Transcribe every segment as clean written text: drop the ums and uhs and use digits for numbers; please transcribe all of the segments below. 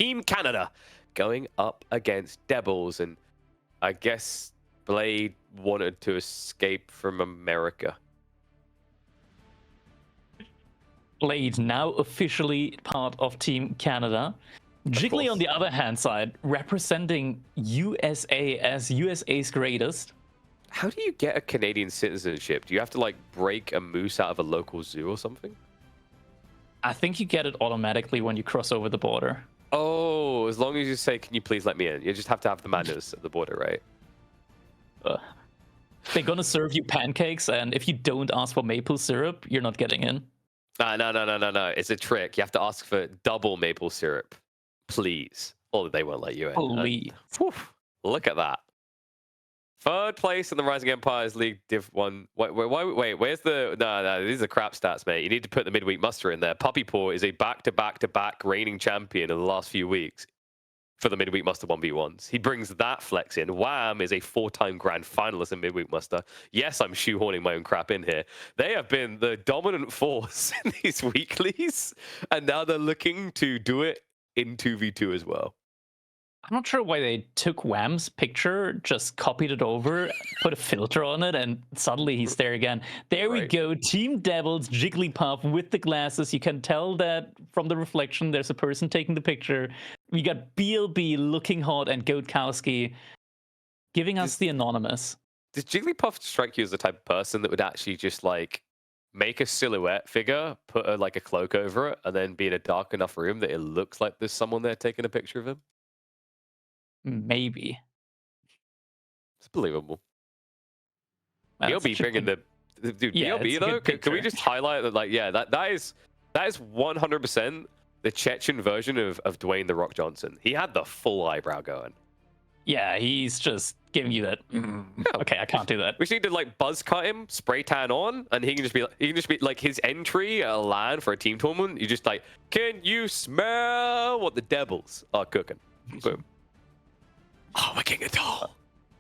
Team Canada going up against DEBILS. And I guess Blade wanted to escape from America. Blade now officially part of Team Canada. Jiggly, on the other hand side, representing USA as USA's greatest. How do you get a Canadian citizenship? Do you have to like break a moose out of a local zoo or something? I think you get it automatically when you cross over the border. Oh, as long as you say, "Can you please let me in?" You just have to have the manners at the border, right? They're gonna serve you pancakes, and if you don't ask for maple syrup, you're not getting in. No. It's a trick. You have to ask for double maple syrup, please, or they won't let you in. Please. Look at that. Third place in the Rising Empires League Div 1. Wait, where's the... No, these are crap stats, mate. You need to put the midweek muster in there. Puppy Paw is a back-to-back-to-back reigning champion in the last few weeks for the midweek muster 1v1s. He brings that flex in. Wham is a 4-time grand finalist in midweek muster. Yes, I'm shoehorning my own crap in here. They have been the dominant force in these weeklies, and now they're looking to do it in 2v2 as well. I'm not sure why they took Wham's picture, just copied it over, put a filter on it, and suddenly he's there again. There we go. Team DEBILS, Jigglypuff with the glasses. You can tell that from the reflection, there's a person taking the picture. We got BLB looking hot and Goatkowski giving us the anonymous. Does Jigglypuff strike you as the type of person that would actually just like make a silhouette figure, put a cloak over it, and then be in a dark enough room that it looks like there's someone there taking a picture of him? Maybe. It's believable. Well, BLB bringing the dude. Yeah, BLB though. Can we just highlight that? Like, yeah, that is 100% the Chechen version of Dwayne the Rock Johnson. He had the full eyebrow going. Yeah, he's just giving you that. Okay, I can't do that. We just need to like buzz cut him, spray tan on, and he can just be like his entry at a LAN for a team tournament. You just like, can you smell what the DEBILS are cooking? Boom. Oh, we're getting a doll.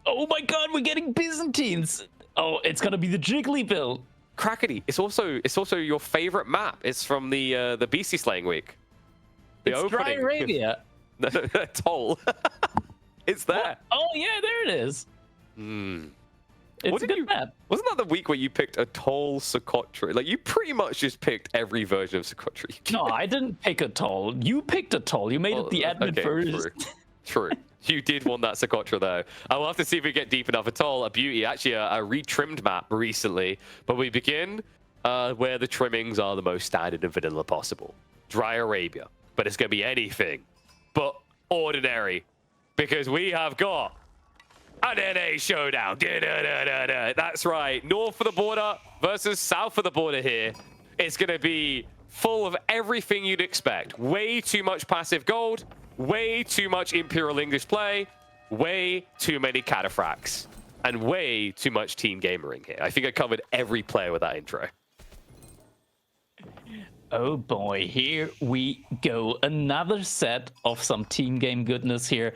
Oh my god, we're getting Byzantines. Oh, it's gonna be the Jiggly build. Crackety. It's also your favorite map. It's from the Beastie Slaying Week. The it's opening. Dry Arabia. No, Toll. It's there. What? Oh yeah, there it is. It's a good map. Wasn't that the week where you picked a Toll Socotra? Like, you pretty much just picked every version of Socotra. No, I didn't pick a Toll. You picked a Toll. You made it the admin first. True. You did want that Socotra, though. I will have to see if we get deep enough at all. A beauty, actually, a retrimmed map recently. But we begin where the trimmings are the most standard and vanilla possible. Dry Arabia. But it's going to be anything but ordinary. Because we have got an NA showdown. That's right. North of the border versus south of the border here. It's going to be full of everything you'd expect. Way too much passive gold. Way too much Imperial English play, way too many Cataphracts, and way too much team gamering here. I think I covered every player with that intro. Oh boy, here we go. Another set of some team game goodness here.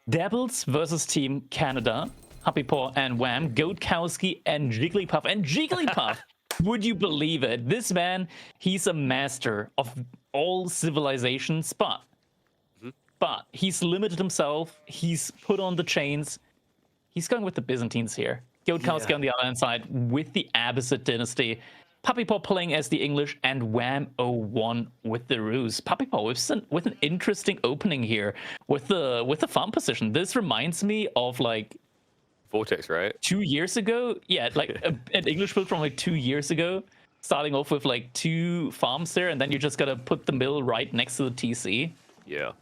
DEBILS versus Team Canada. Happy Paw and Wham, Goatkowski and Jigglypuff. And Jigglypuff, would you believe it? This man, he's a master of all civilizations, but he's limited himself. He's put on the chains. He's going with the Byzantines here. Goatkowski on the other hand side with the Abbasid dynasty. Puppy Paw playing as the English and Wham 01 with the Ruse. Puppy Paw with an interesting opening here with the farm position. This reminds me of like Vortex, right? 2 years ago. Yeah, like an English build from like 2 years ago. Starting off with like 2 farms there, and then you just gotta put the mill right next to the TC. Yeah.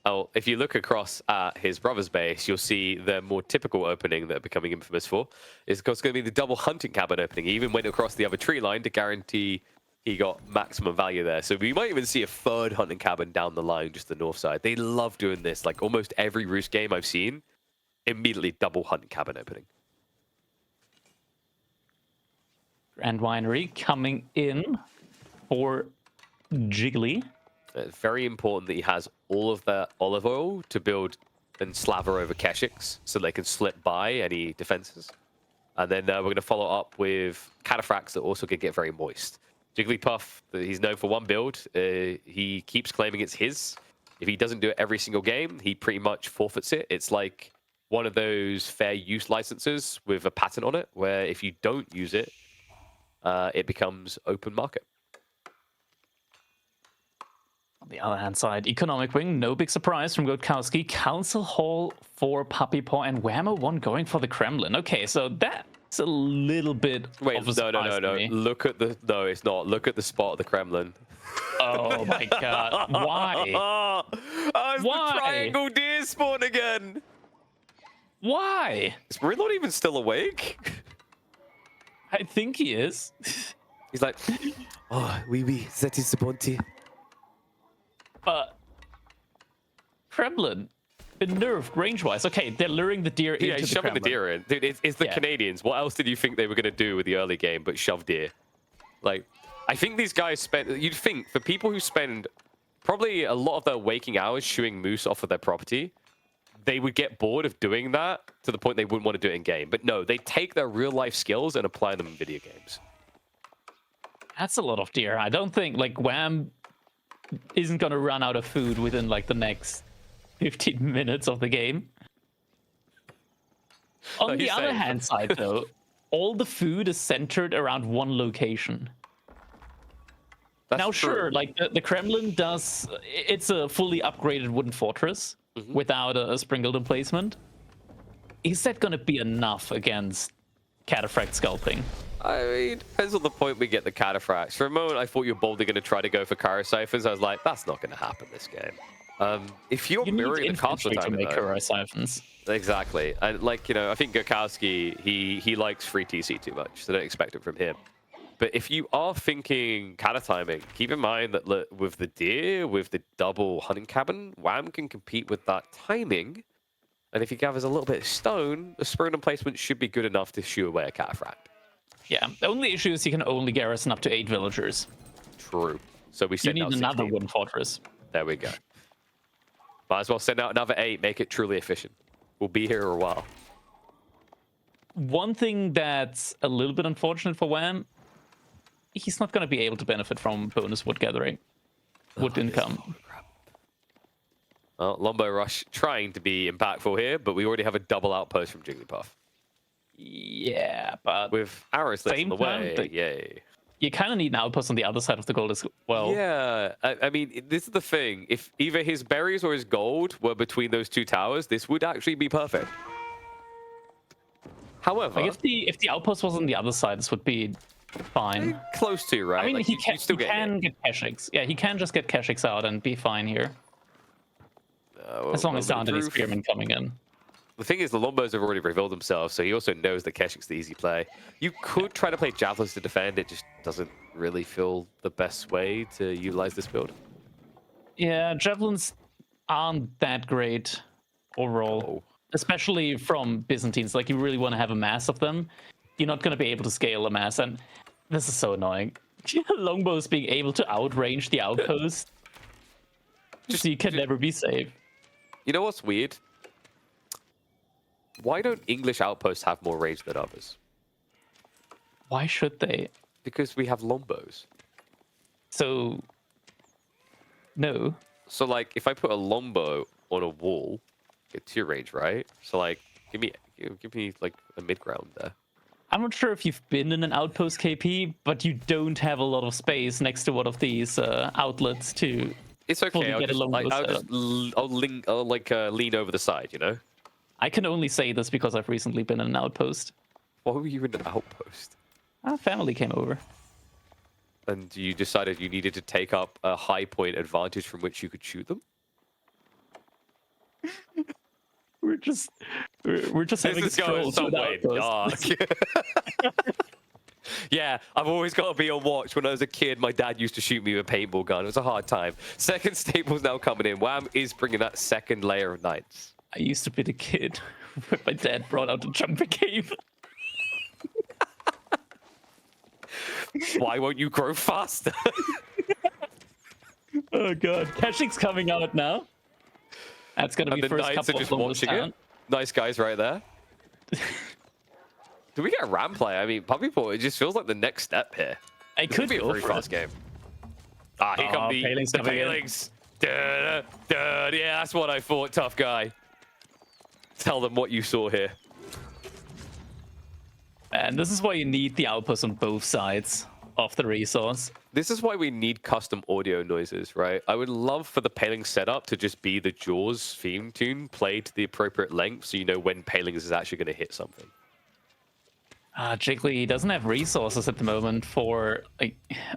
Oh, if you look across at his brother's base, you'll see the more typical opening that they're becoming infamous for is, of course, going to be the double hunting cabin opening. He even went across the other tree line to guarantee he got maximum value there. So we might even see a third hunting cabin down the line, just the north side. They love doing this. Like almost every Roost game I've seen, immediately double hunting cabin opening. Grand Winery coming in for Jiggly. It's very important that he has all of that olive oil to build and slaver over Keshiks so they can slip by any defenses. And then we're going to follow up with Cataphracts that also can get very moist. Jigglypuff, he's known for one build. He keeps claiming it's his. If he doesn't do it every single game, he pretty much forfeits it. It's like one of those fair use licenses with a patent on it, where if you don't use it, it becomes open market. On the other hand side, Economic Wing, no big surprise from Gotkowski. Council Hall for Puppy Paw and Whammo 1 going for the Kremlin. Okay, so that's a little bit Wait, of a surprise no. to me. Look at the... No, it's not. Look at the spot of the Kremlin. Oh my god. Why? Oh, it's Why? the triangle deer spawn again. Why? Is Ridlon even still awake? I think he is. He's like, oh, oui, that is the bounty. But Kremlin been nerfed range-wise. Okay, they're luring the deer into Yeah, he's the shoving Kremlin. the deer in. Dude, it's the Canadians. What else did you think they were going to do with the early game but shove deer? Like, I think these guys spend... You'd think, for people who spend probably a lot of their waking hours shooting moose off of their property, they would get bored of doing that to the point they wouldn't want to do it in game. But no, they take their real-life skills and apply them in video games. That's a lot of deer. I don't think, like, Wham isn't going to run out of food within, like, the next 15 minutes of the game. On the other hand side, though, all the food is centered around one location. That's now, true. sure, like, the Kremlin does... It's a fully upgraded wooden fortress without a sprinkled emplacement. Is that going to be enough against Cataphract scalping? I mean, depends on the point we get the Cataphracts. For a moment, I thought you were boldly going to try to go for Chirocyphers. I was like, that's not going to happen this game. If you're mirroring the castle to time, make Chirocyphers. Exactly. And, like, you know, I think Gokowski, he likes free TC too much, so don't expect it from him. But if you are thinking kata timing, keep in mind that with the deer, with the double hunting cabin, Wham can compete with that timing. And if he gathers a little bit of stone, the sprinkled placement should be good enough to shoo away a Cataphract. Yeah, the only issue is you can only garrison up to 8 villagers. True. So we You send need out another 16. wooden fortress. There we go. Might as well send out another 8, make it truly efficient. We'll be here a while. One thing that's a little bit unfortunate for Wham, he's not going to be able to benefit from bonus wood gathering. Wood income. Well, Longbow Rush trying to be impactful here, but we already have a double outpost from Jigglypuff. Yeah, but With arrows lit on the way, yay. You kind of need an outpost on the other side of the gold as well. Yeah, I mean, this is the thing. If either his berries or his gold were between those two towers, this would actually be perfect. However... Like if the outpost was on the other side, this would be fine. Close to, right? I mean, like, he can get hit. Keshix. Yeah, he can just get Keshix out and be fine here. As long as there aren't any spearmen coming in. The thing is, the Longbows have already revealed themselves, so he also knows that Keshik's the easy play. You could try to play Javelins to defend, it just doesn't really feel the best way to utilize this build. Yeah, Javelins aren't that great overall. Especially from Byzantines. Like, you really want to have a mass of them. You're not going to be able to scale a mass, and this is so annoying. Longbows being able to outrange the outpost. Just so you can never be safe. You know what's weird? Why don't English outposts have more range than others? Why should they? Because we have Longbows. So, no. So, like, if I put a Longbow on a wall, get to your range, right? So, like, give me like a mid ground there. I'm not sure if you've been in an outpost KP, but you don't have a lot of space next to one of these outlets to. It's okay. I'll lean over the side, you know. I can only say this because I've recently been in an outpost. Why were you in an outpost? Our family came over. And you decided you needed to take up a high point advantage from which you could shoot them? We're just having a stroll to the outpost. Yeah, I've always got to be on watch. When I was a kid, my dad used to shoot me with a paintball gun. It was a hard time. Second staple's now coming in. Wham is bringing that second layer of knights. I used to be the kid when my dad brought out the jumper cave. Why won't you grow faster? Oh god, Keshik's coming out now. That's gonna be the first knights couple are just of watching it. Nice guys right there. Do we get a ram play? I mean, Puppy Paw, it just feels like the next step here. It could be a very fast game. Ah, here come the Palings. Yeah, that's what I thought, tough guy. Tell them what you saw here. And this is why you need the outpost on both sides of the resource. This is why we need custom audio noises, right? I would love for the paling setup to just be the Jaws theme tune played to the appropriate length so you know when palings is actually going to hit something. Jiggly doesn't have resources at the moment for...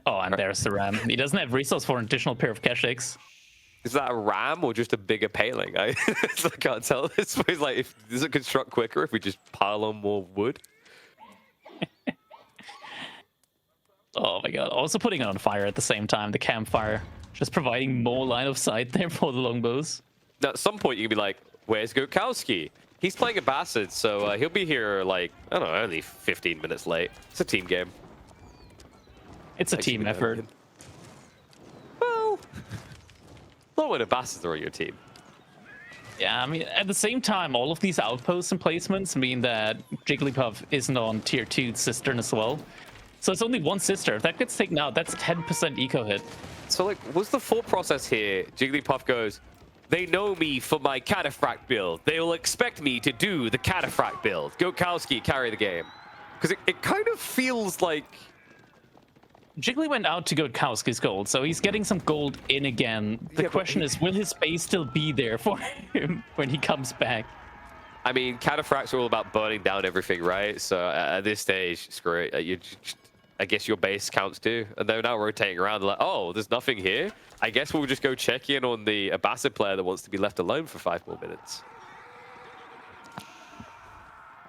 Oh, and there's the ram. He doesn't have resource for an additional pair of Keshiks. Is that a ram or just a bigger paling? I can't tell. This was like, does it construct quicker if we just pile on more wood? Oh my god. Also putting it on fire at the same time, the campfire. Just providing more line of sight there for the longbows. Now, at some point, you can be like, where's Gotkowski? He's playing a bastard, so he'll be here, like, I don't know, only 15 minutes late. It's a team game. It's a team effort. Well, not when a bastards are on your team. Yeah, I mean, at the same time, all of these outposts and placements mean that Jigglypuff isn't on tier 2 Cistern as well. So it's only one sister. If that gets taken out, that's 10% eco hit. So, like, what's the thought process here? Jigglypuff goes, they know me for my Cataphract build. They will expect me to do the Cataphract build. Gotkowski, carry the game. Because it kind of feels like... Jiggly went out to Gotkowski's gold, so he's getting some gold in again. The question is, will his base still be there for him when he comes back? I mean, Cataphracts are all about burning down everything, right? So at this stage, screw it. I guess your base counts too. And they're now rotating around. They're like, oh, there's nothing here. I guess we'll just go check in on the Abbasid player that wants to be left alone for 5 more minutes.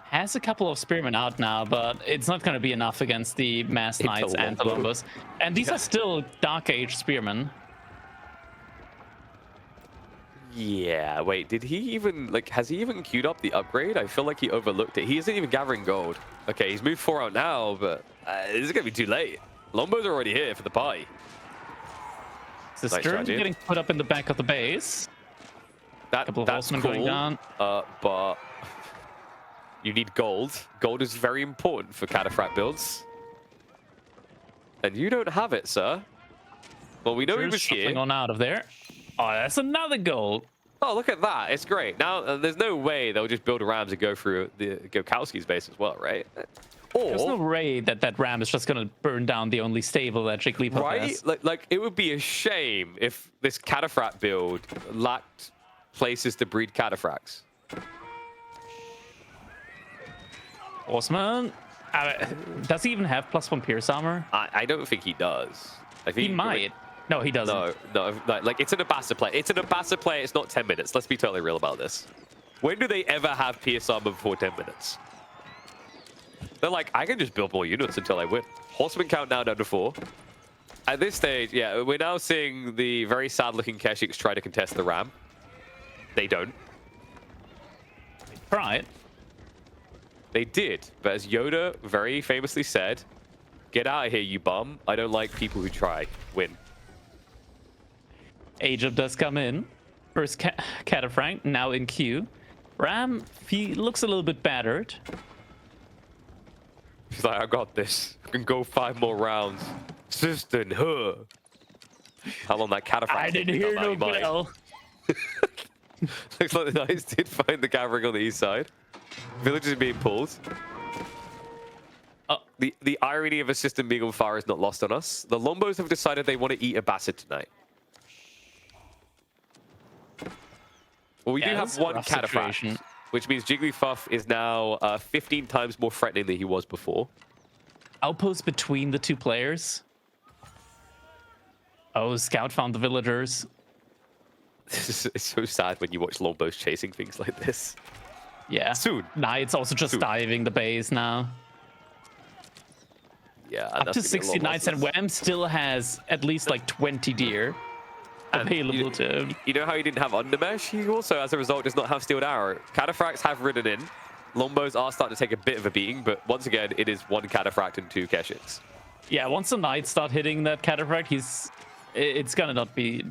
Has a couple of spearmen out now, but it's not going to be enough against the Mass Knights and the Longbows. And these are still Dark Age spearmen. Yeah, wait, did he even, like, has he even queued up the upgrade? I feel like he overlooked it. He isn't even gathering gold. Okay, he's moved 4 out now, but this is going to be too late. Longbows are already here for the party. Cistern getting put up in the back of the base. A couple of horsemen going down. But you need gold. Gold is very important for Cataphract builds. And you don't have it, sir. Well, we know he was here. On out of there. Oh, that's another goal. Oh, look at that. It's great. Now, there's no way they'll just build a ram to go through the Gotkowski's base as well, right? Or, there's no way that ram is just going to burn down the only stable that Jigglypuff has. Right? Like, it would be a shame if this Cataphract build lacked places to breed Cataphracts. Horseman. Does he even have +1 pierce armor? I don't think he does. I think he might. No, he doesn't. No, like, it's an Abbasid play. It's an Abbasid play. It's not 10 minutes. Let's be totally real about this. When do they ever have pierce armor before 10 minutes? They're like, I can just build more units until I win. Horseman count now down to 4. At this stage, yeah, we're now seeing the very sad-looking Keshiks try to contest the ram. They don't. Right. They did, but as Yoda very famously said, get out of here, you bum. I don't like people who try. Win. Egypt does come in. First Cataphract, now in queue. Ram, he looks a little bit battered. He's like, I got this. I can go 5 more rounds. Cistern, huh? How long that Cataphract? I didn't hear no bell. Looks like the Knights did find the gathering on the east side. Villages being pulled. The irony of a system being on fire is not lost on us. The Longbows have decided they want to eat Abbasid tonight. Well, we do have one Cataphract, which means Jigglypuff is now 15 times more threatening than he was before. Outpost between the 2 players. Oh, Scout found the villagers. It's so sad when you watch Longbows chasing things like this. Yeah. Soon. Knights also just diving the base now. Yeah. Up to 60 Knights, and Wham still has at least like 20 deer available to him. You know how he didn't have Undermesh? He also, as a result, does not have Steeled Arrow. Cataphracts have ridden in. Longbows are starting to take a bit of a beating, but once again, it is 1 Cataphract and 2 Keshiks. Yeah, once the Knights start hitting that Cataphract, it's gonna not be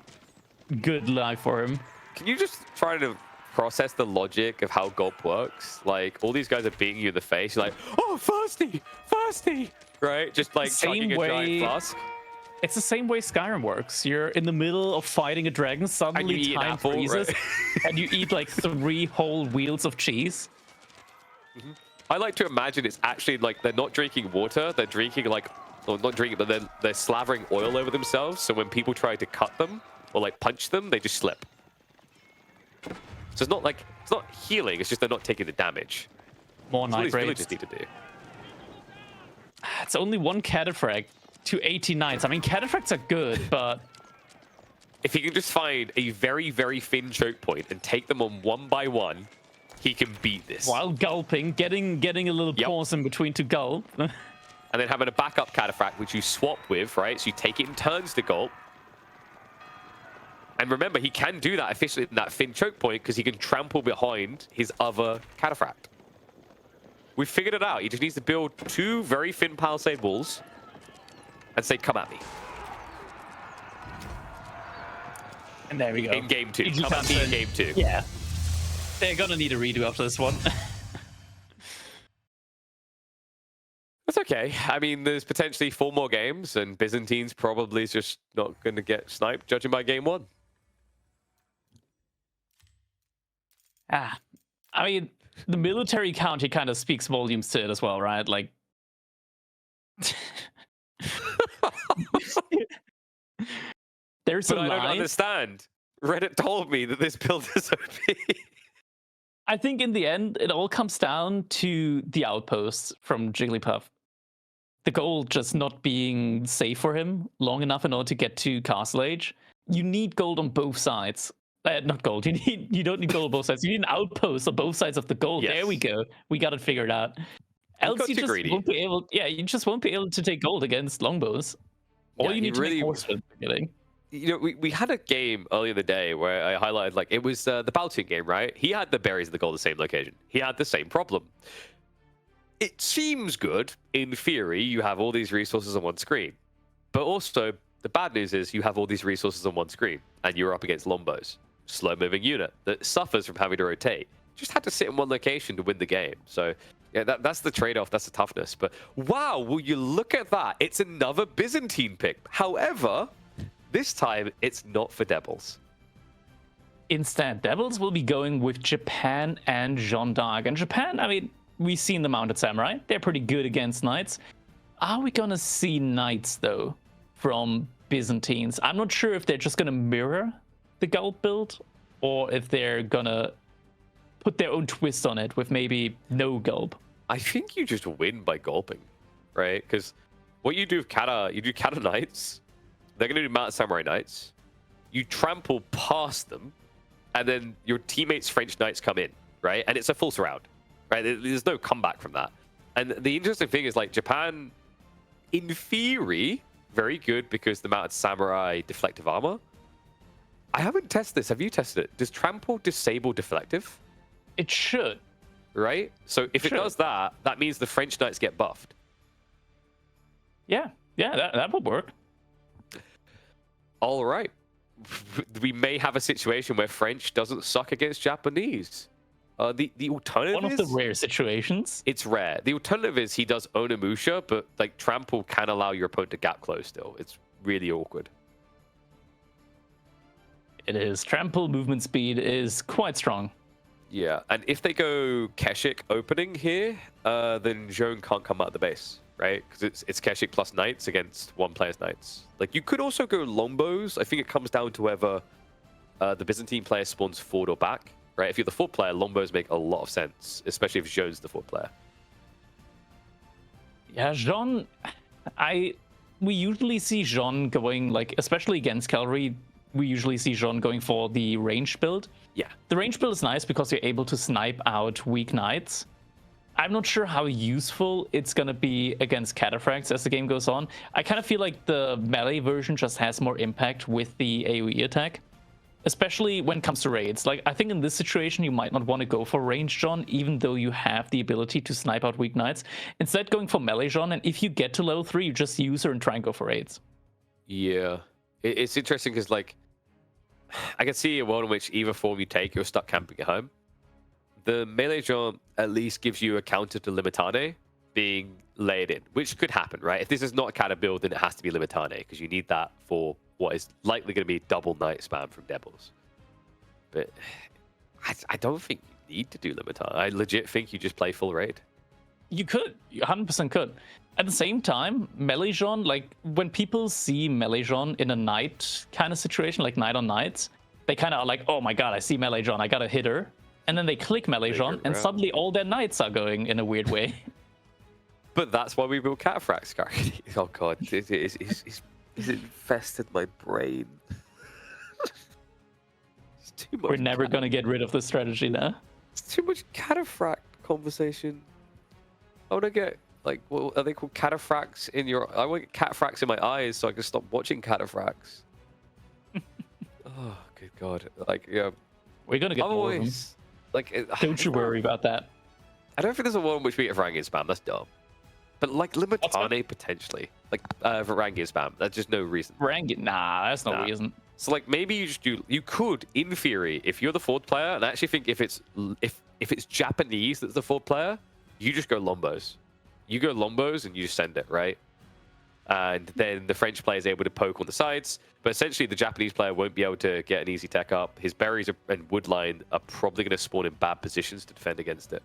good life for him. Can you just try to process the logic of how Gulp works? Like, all these guys are beating you in the face. You're like, oh, thirsty, right? Just like chugging a giant flask. It's the same way Skyrim works. You're in the middle of fighting a dragon, suddenly time freezes, right? and you eat like 3 whole wheels of cheese. I like to imagine it's actually like they're not drinking water, they're drinking like, or not drinking, but they're slavering oil over themselves. So when people try to cut them or like punch them, they just slip. So it's not like, it's not healing, it's just they're not taking the damage. More That's what these night villagers raids. need to do. It's only 1 Cataphract to 80 knights. I mean, Cataphracts are good, but If he can just find a very, very thin choke point and take them on one by one, he can beat this. while gulping, getting a little Yep. pause in between to gulp. And then having a backup Cataphract, which you swap with, right? So you take it in turns to gulp. And remember, he can do that efficiently in that thin choke point because he can trample behind his other Cataphract. We figured it out. He just needs to build 2 very thin palisade walls and say, come at me. And there we go. In game 2. Easy Come at me in content. game 2. Yeah. They're gonna need a redo after this one. That's okay. I mean, there's potentially 4 more games, and Byzantine's probably just not going to get sniped, judging by game 1. I mean, the military count here kind of speaks volumes to it as well, right? Like, there's But a I don't line. understand. Reddit told me that this build is OP. I think in the end, it all comes down to the outposts from Jigglypuff. The gold just not being safe for him long enough in order to get to Castle Age. You need gold on both sides. Not gold. You don't need gold on both sides. You need an outpost on both sides of the gold. Yes. There we go. We got it figured out. Else got you too just greedy. won't be able. Yeah, you just won't be able to take gold against longbows. Or Yeah, you he need to really- make horsemen. You know, we had a game earlier in the day where I highlighted, like, it was the Baltic game, right? He had the berries and the gold at the same location. He had the same problem. It seems good. In theory, you have all these resources on one screen. But also, the bad news is you have all these resources on one screen, and you're up against Longbows. Slow-moving unit that suffers from having to rotate. Just had to sit in one location to win the game. So, yeah, that's the trade-off. That's the toughness. But, wow, will you look at that? It's another Byzantine pick. However, this time, it's not for DEBILS. Instead, Devils will be going with Japan and Jeanne d'Arc. And Japan, I mean, we've seen the Mounted Samurai. They're pretty good against knights. Are we gonna see knights, though, from Byzantines? I'm not sure if they're just gonna mirror the Gulp build, or if they're gonna put their own twist on it with maybe no Gulp. I think you just win by gulping, right? Because what you do with you do Kata Knights. They're going to do Mounted Samurai Knights. You trample past them, and then your teammates' French Knights come in, right? And it's a full surround, right? There's no comeback from that. And the interesting thing is, like, Japan, in theory, very good because the Mounted Samurai deflective armor. I haven't tested this. Have you tested it? Does trample disable deflective? It should. Right? So if it Sure. does that, that means the French Knights get buffed. Yeah, that would work. All right. We may have a situation where French doesn't suck against Japanese. The alternative One of the rare situations. it's rare. The alternative is he does Onimusha, but like trample can allow your opponent to gap close still. It's really awkward. It is. Trample movement speed is quite strong. Yeah, and if they go Keshik opening here, then Zhone can't come out of the base, right? Because it's Keshik plus knights against one player's knights. Like, you could also go Longbows. I think it comes down to whether the Byzantine player spawns forward or back, right? If you're the fourth player, Longbows make a lot of sense, especially if Zhone's the fourth player. Yeah, Jean, we usually see Jean going, like, especially against cavalry, we usually see Jean going for the range build. Yeah. The range build is nice because you're able to snipe out weak knights. I'm not sure how useful it's going to be against Cataphracts as the game goes on. I kind of feel like the melee version just has more impact with the AoE attack, especially when it comes to raids. Like, I think in this situation, you might not want to go for range Jean, even though you have the ability to snipe out weak knights. Instead, going for melee Jean, and if you get to level 3, you just use her and try and go for raids. Yeah. It's interesting because, like, I can see a world in which either form you take, you're stuck camping at home. The melee jump at least gives you a counter to Limitane, being laid in, which could happen, right? If this is not a Cata build, then it has to be Limitane, because you need that for what is likely going to be double Knight spam from DEBILS. But I don't think you need to do Limitane. I legit think you just play full raid. You could. You 100% could. At the same time, Melee-Jean, like, when people see Melee-Jean in a Knight kind of situation, like Knight on Knights, they kind of are like, oh my god, I see Melee-Jean, I got to hit her. And then they click Melee-Jean, and suddenly all their Knights are going in a weird way. But that's why we built Cataphract, Scar. Oh god, it's infested my brain. It's too much. We're never going to get rid of this strategy now. It's too much Cataphract conversation. I want to get, like, what are they called? Cataphracts in your... I want to get cataphracts in my eyes so I can stop watching cataphracts. Oh, good god. Like, yeah. We're going to get more of them. Like, don't you worry about that. I don't think there's a world in which we get Varangian spam. That's dumb. But, like, Limitane, potentially. Like, Varangian spam. That's just no reason. Varangian? Nah, that's no reason. So, like, maybe you just do... You could, in theory, if you're the fourth player, and I actually think if it's Japanese that's the fourth player, you just go Longbows. You go Longbows and you just send it, right? And then the French player is able to poke on the sides, but essentially the Japanese player won't be able to get an easy tech up. His berries and woodline are probably going to spawn in bad positions to defend against it.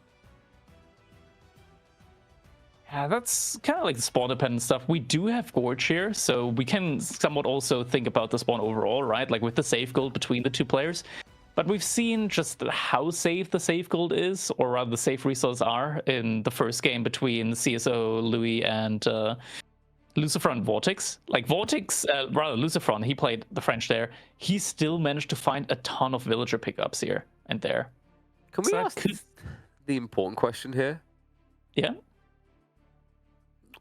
Yeah, that's kind of like the spawn dependent stuff. We do have Gorge here, so we can somewhat also think about the spawn overall, right? Like with the safe gold between the two players. But we've seen just how safe the safe gold is, or rather the safe resources are in the first game between CSO, Louis, and Lucifron Vortex. Like Vortex, rather Lucifron, he played the French there. He still managed to find a ton of villager pickups here and there. Can we ask the important question here? Yeah.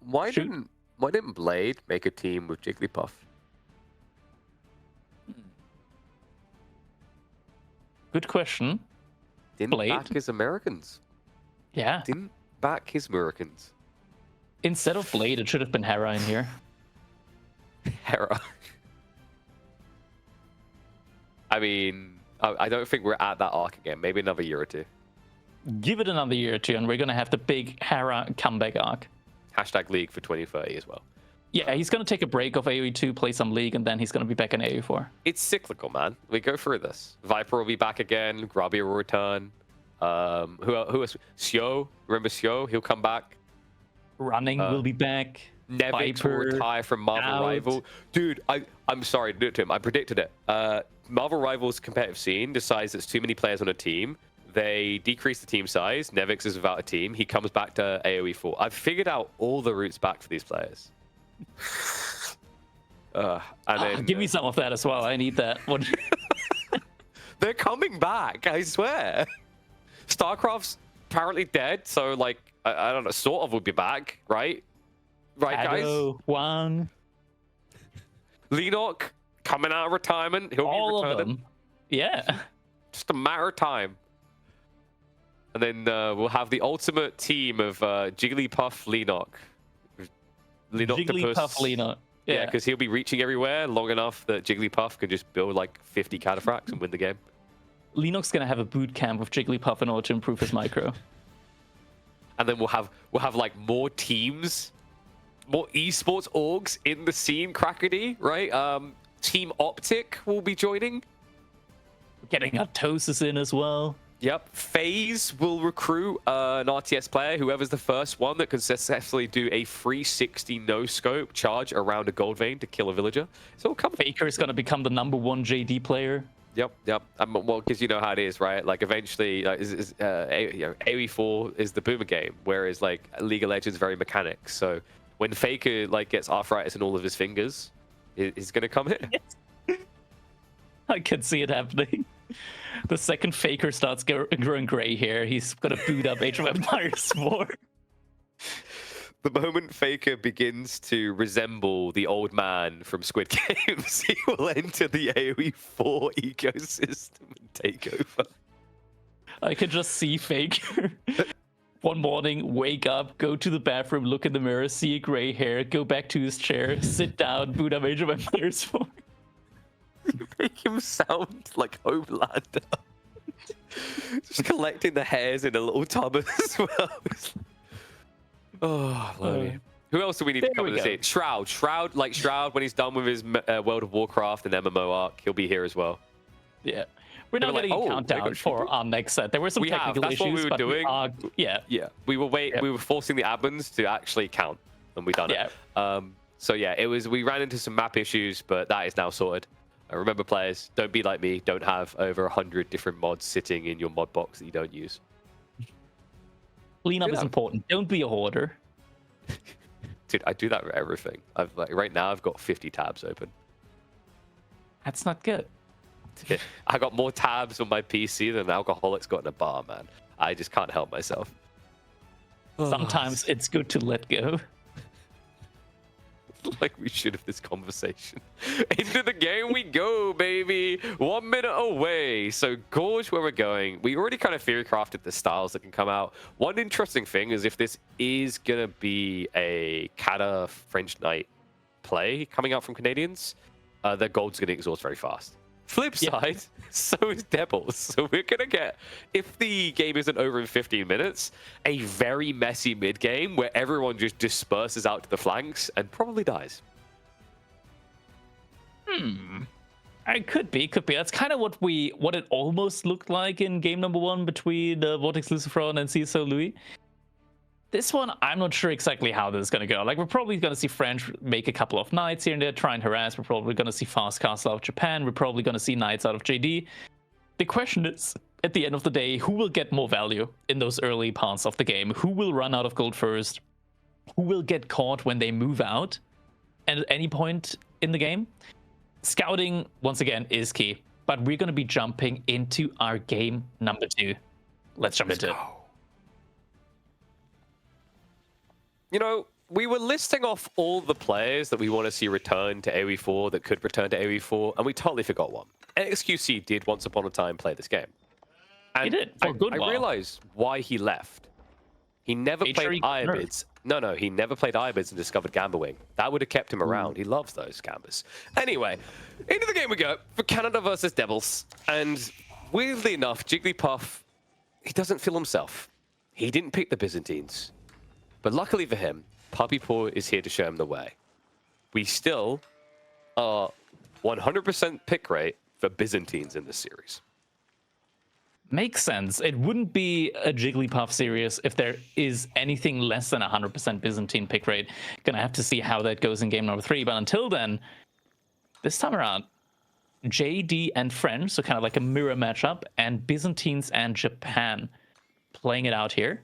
Why didn't Blade make a team with Jigglypuff? Good question. Didn't Blade? back his Americans. Yeah. Didn't back his Americans. Instead of Blade, it should have been Hera in here. Hera. I mean, I don't think we're at that arc again. Maybe another year or two. Give it another year or two, and we're going to have the big Hera comeback arc. Hashtag League for 2030 as well. Yeah, he's going to take a break of AoE 2, play some League, and then he's going to be back in AoE 4. It's cyclical, man. We go through this. Viper will be back again. Grubby will return. Who else? Sio. Remember Sio? He'll come back. Running will be back. Nevix will retire from Marvel Rival. Dude, I'm sorry to do it to him. I predicted it. Marvel Rival's competitive scene decides there's too many players on a team. They decrease the team size. Nevix is without a team. He comes back to AoE 4. I've figured out all the routes back for these players. And then, give me some of that as well. I need that. They're coming back, I swear. StarCraft's apparently dead, so like I don't know, sort of will be back, right? Right, guys? One. Lenok coming out of retirement. He'll all be returning. Of them. Yeah. Just a matter of time. And then we'll have the ultimate team of Jigglypuff, Lenok. Jigglypuff, Lenok. Yeah, because he'll be reaching everywhere long enough that Jigglypuff can just build like 50 Cataphracts and win the game. Lenok's gonna have a boot camp with Jigglypuff in order to improve his micro. And then we'll have like more teams, more esports orgs in the scene, Crackety, right? Team Optic will be joining. Getting Aptosis in as well. Yep. FaZe will recruit an RTS player, whoever's the first one that can successfully do a 360 no-scope charge around a gold vein to kill a villager. So it'll come. Faker is going to become the #1 JD player. Yep. Well, because you know how it is, right? Like, eventually, AoE4 is the boomer game, whereas, like, League of Legends very mechanics. So when Faker, like, gets arthritis in all of his fingers, he's going to come here. Yes. I can see it happening. The second Faker starts growing gray hair, he's gonna boot up Age of Empires 4. The moment Faker begins to resemble the old man from Squid Games, he will enter the AoE 4 ecosystem and take over. I can just see Faker one morning, wake up, go to the bathroom, look in the mirror, see gray hair, go back to his chair, sit down, boot up Age of Empires 4. You make him sound like Homelander. Just collecting the hairs in a little tub as well. Oh, blimey. Who else do we need to There cover we this go. here? Shroud. Shroud, when he's done with his World of Warcraft and MMO arc, he'll be here as well. Yeah. We're They not were like, getting "Oh, a they countdown got for Shroud?" our next set. There were some We have. technical That's issues, what we were but doing. yeah. We were Yep. we were forcing the admins to actually count, and we done it. So yeah, it was. We ran into some map issues, but that is now sorted. Remember, players, don't be like me. Don't have over 100 different mods sitting in your mod box that you don't use. Cleanup Yeah. is important. Don't be a hoarder. Dude, I do that with everything. I've like right now I've got 50 tabs open. That's not good. I got more tabs on my PC than an alcoholic's got in a bar, man. I just can't help myself. Sometimes it's good to let go. Like we should have this conversation. Into the game we go, baby. 1 minute away. So gorge where we're going. We already kind of theory crafted the styles that can come out. One interesting thing is if this is gonna be a Cata French Knight play coming out from Canadians, their gold's gonna exhaust very fast. Flip side, so is DEBILS. So we're gonna get, if the game isn't over in 15 minutes, a very messy mid game where everyone just disperses out to the flanks and probably dies. It could be. That's kind of what it almost looked like in game number 1 between Vortex Lucifron and CSO Louis. This one, I'm not sure exactly how this is going to go. Like, we're probably going to see French make a couple of knights here and there, try and harass. We're probably going to see fast castle out of Japan. We're probably going to see knights out of JD. The question is, at the end of the day, who will get more value in those early parts of the game? Who will run out of gold first? Who will get caught when they move out? And at any point in the game? Scouting, once again, is key. But we're going to be jumping into our game number 2. Let's jump into it. You know, we were listing off all the players that we want to see return to AoE4 that could return to AoE4, and we totally forgot one. XQC did once upon a time play this game. And He did, for a good I while. realized why he left. He never played Iabids. No, he never played Iabids and discovered Gambawing. That would have kept him around. He loves those Gambas. Anyway, into the game we go for Canada versus DEBILS. And weirdly enough, Jigglypuff, he doesn't feel himself. He didn't pick the Byzantines. But luckily for him, Puppy Paw is here to show him the way. We still are 100% pick rate for Byzantines in this series. Makes sense. It wouldn't be a Jigglypuff series if there is anything less than 100% Byzantine pick rate. Gonna have to see how that goes in game number 3. But until then, this time around, JD and French, so kind of like a mirror matchup, and Byzantines and Japan playing it out here.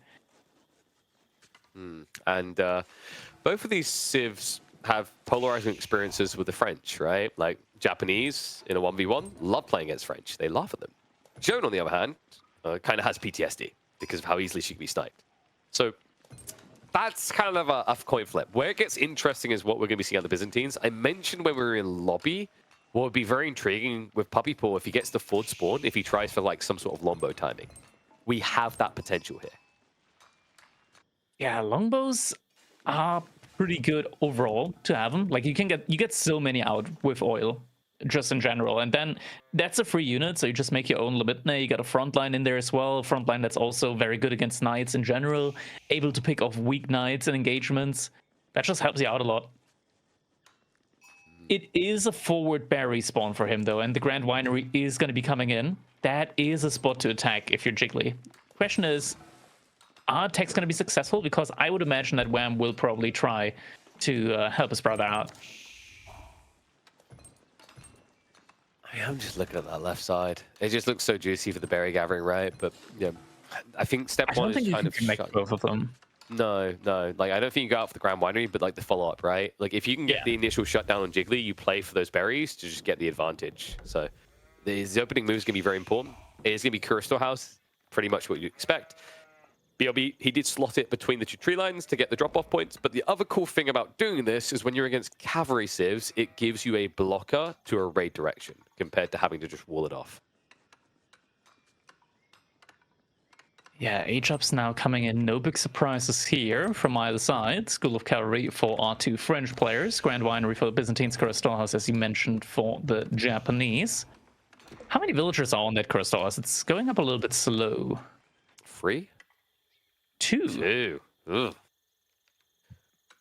And both of these civs have polarizing experiences with the French, right? Like Japanese in a 1v1 love playing against French. They laugh at them. Joan, on the other hand, kind of has PTSD because of how easily she can be sniped. So that's kind of a coin flip. Where it gets interesting is what we're going to be seeing on the Byzantines. I mentioned when we were in lobby, what would be very intriguing with Puppy Paw if he gets the forward spawn, if he tries for like some sort of Longbow timing. We have that potential here. Yeah, longbows are pretty good overall to have them. Like you get so many out with oil, just in general, and then that's a free unit. So you just make your own Libitna. You got a frontline in there as well. Frontline that's also very good against knights in general. Able to pick off weak knights and engagements. That just helps you out a lot. It is a forward berry spawn for him though, and the Grand Winery is going to be coming in. That is a spot to attack if you're Jiggly. Question is, are attacks going to be successful? Because I would imagine that Wham will probably try to help his brother out. I'm just looking at that left side. It just looks so juicy for the berry gathering, right? But yeah, I think step one is kind of connect both of them. No. Like I don't think you go out for the Grand Winery, but like the follow up, right? Like if you can get the initial shutdown on Jiggly, you play for those berries to just get the advantage. So the opening move is going to be very important. It is going to be Kura Storehouse, pretty much what you expect. BLB, he did slot it between the two tree lines to get the drop-off points, but the other cool thing about doing this is when you're against cavalry civs, it gives you a blocker to a raid direction compared to having to just wall it off. Yeah, H-ups now coming in. No big surprises here from either side. School of Cavalry for our two French players. Grand Winery for the Byzantines. Kura Storehouse, as you mentioned, for the Japanese. How many villagers are on that Kura Storehouse? It's going up a little bit slow. 3? 2. Ugh.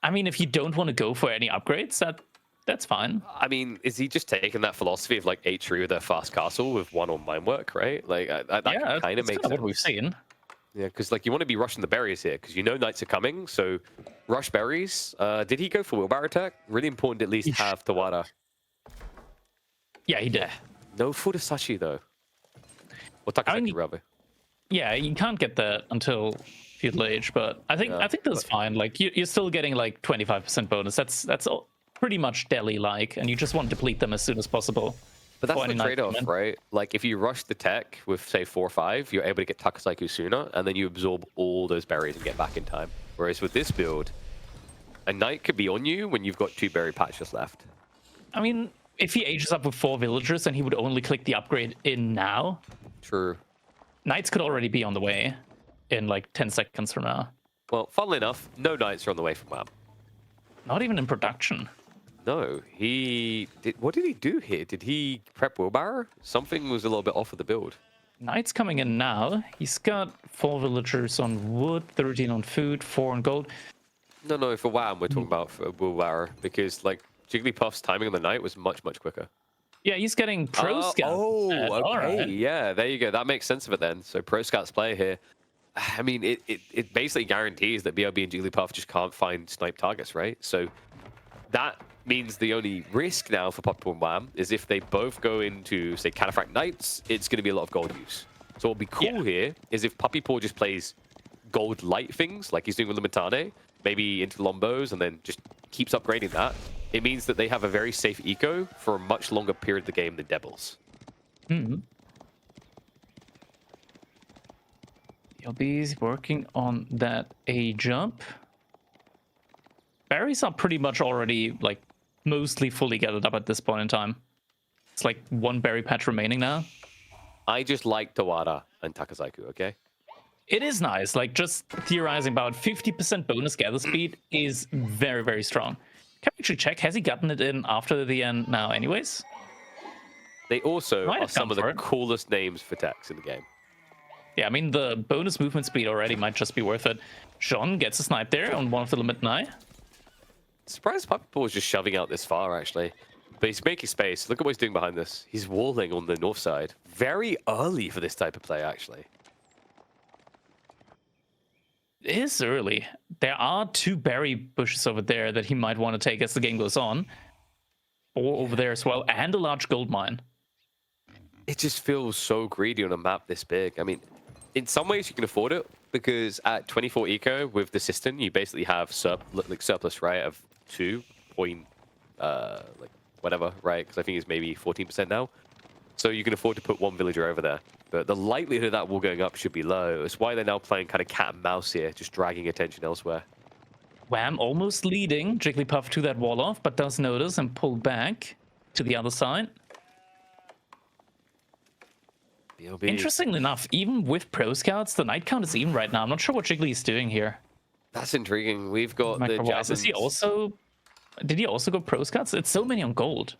I mean, if you don't want to go for any upgrades, that's fine. I mean, is he just taking that philosophy of like H3 with their fast castle with 1 on mine work, right? Like that Yeah, kind of that's makes kinda sense. what we've seen. Yeah, because like you want to be rushing the berries here because you know knights are coming, so rush berries. Did he go for wheelbarrow attack? Really important to at least have Tawada. Yeah, he did. No Fudasashi though. Or Takasaki rather. Yeah, you can't get that until feudal age, but I think that's fine. Like you're still getting like 25% bonus. That's pretty much Delhi-like, and you just want to deplete them as soon as possible. But that's the trade-off, right? Like if you rush the tech with say 4 or 5, you're able to get Takasaki sooner, and then you absorb all those berries and get back in time. Whereas with this build, a knight could be on you when you've got 2 berry patches left. I mean, if he ages up with 4 villagers and he would only click the upgrade in now, True. knights could already be on the way in like 10 seconds from now. Well, funnily enough, no knights are on the way from WAM. Not even in production. No, he did. What did he do here? Did he prep wheelbarrow? Something was a little bit off of the build. Knight's coming in now. He's got 4 villagers on wood, 13 on food, 4 on gold. No, for WAM we're talking about for wheelbarrow because like Jigglypuff's timing on the knight was much quicker. Yeah, he's getting pro scout. Oh, okay, Right. yeah, there you go. That makes sense of it then. So pro scouts play here. I mean, it basically guarantees that BRB and Jigglypuff just can't find snipe targets, right? So that means the only risk now for Puppypaw and WAM is if they both go into, say, Cataphract Knights, it's going to be a lot of gold use. So what'll be cool here is if Puppypaw just plays gold light things, like he's doing with Limitane, maybe into Longbows, and then just keeps upgrading that, it means that they have a very safe eco for a much longer period of the game than DEBILS. BRB's working on that A jump. Berries are pretty much already like mostly fully gathered up at this point in time. It's like 1 berry patch remaining now. I just like Tawada and Takasaku, okay? It is nice. Like just theorizing about 50% bonus gather speed is very strong. Can we actually check? Has he gotten it in after the end now anyways? They also Might are have some come of the for it. coolest names for techs in the game. Yeah, I mean, the bonus movement speed already might just be worth it. Jean gets a snipe there on one of the limit nigh. Surprised Puppypaw was just shoving out this far, actually. But he's making space. Look at what he's doing behind this. He's walling on the north side. Very early for this type of play, actually. It is early. There are 2 berry bushes over there that he might want to take as the game goes on. Or over there as well, and a large gold mine. It just feels so greedy on a map this big. I mean, in some ways you can afford it, because at 24 eco with the System, you basically have surplus, right, of 2 point, like, whatever, right? Because I think it's maybe 14% now. So you can afford to put 1 villager over there. But the likelihood of that wall going up should be low. It's why they're now playing kind of cat and mouse here, just dragging attention elsewhere. Wham almost leading Jigglypuff to that wall off, but does notice and pull back to the other side. BLB. Interestingly enough, even with pro scouts, the night count is even right now. I'm not sure what Jiggly is doing here. That's intriguing. We've got the Javelins. Is he also? Did he also go pro scouts? It's so many on gold.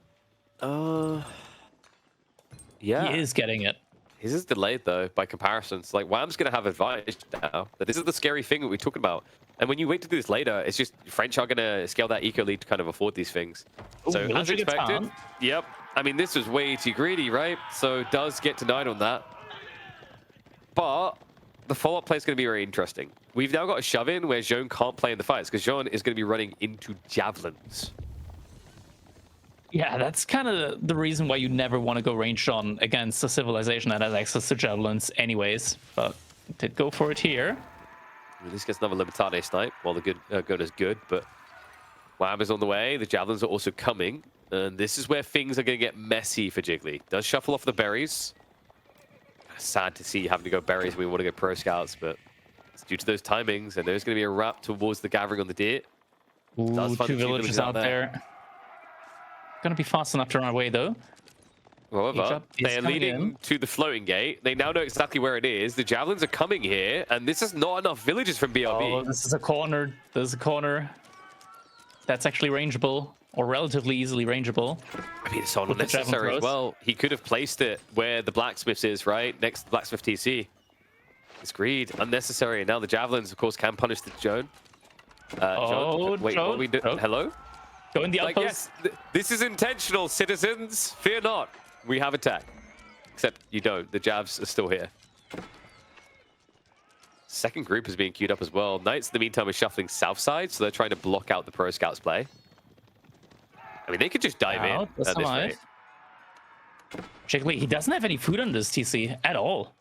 Yeah. He is getting it. His is delayed though by comparisons. Like WAM's gonna have advantage now. But this is the scary thing that we're talking about. And when you wait to do this later, it's just French are gonna scale that eco lead to kind of afford these things. So Ooh, as expected, yep. I mean, this was way too greedy, right? So does get denied on that. But the follow-up play is going to be very interesting. We've now got a shove-in where Jean can't play in the fights because Jean is going to be running into javelins. Yeah, that's kind of the reason why you never want to go ranged on against a civilization that has access to javelins anyways. But did go for it here. At least gets another Limitane snipe while the good is good. But WAM is on the way. The javelins are also coming. And this is where things are going to get messy for Jiggly. Does shuffle off the berries. Sad to see having to go berries when we want to go pro scouts, but it's due to those timings, and there's going to be a wrap towards the gathering on the deer. Ooh, 2 villages out there. Gonna be fast enough to run away though. However, they're leading to the floating gate. They now know exactly where it is. The javelins are coming here, and this is not enough villages from BRB. Oh, this is a corner. There's a corner. That's actually rangeable, or relatively easily rangeable. I mean, it's so unnecessary as well. He could have placed it where the blacksmith is, right? Next to the blacksmith TC. It's greed, unnecessary. And now the javelins, of course, can punish the Joan. John, wait, what we do? Hello? Go in the Like, outpost. yes, this is intentional, citizens. Fear not. We have attack. Except you don't. The Javs are still here. Second group is being queued up as well. Knights, in the meantime, are shuffling south side, so they're trying to block out the Pro Scouts play. I mean, they could just dive in at this rate. Jiggly, he doesn't have any food on this TC at all.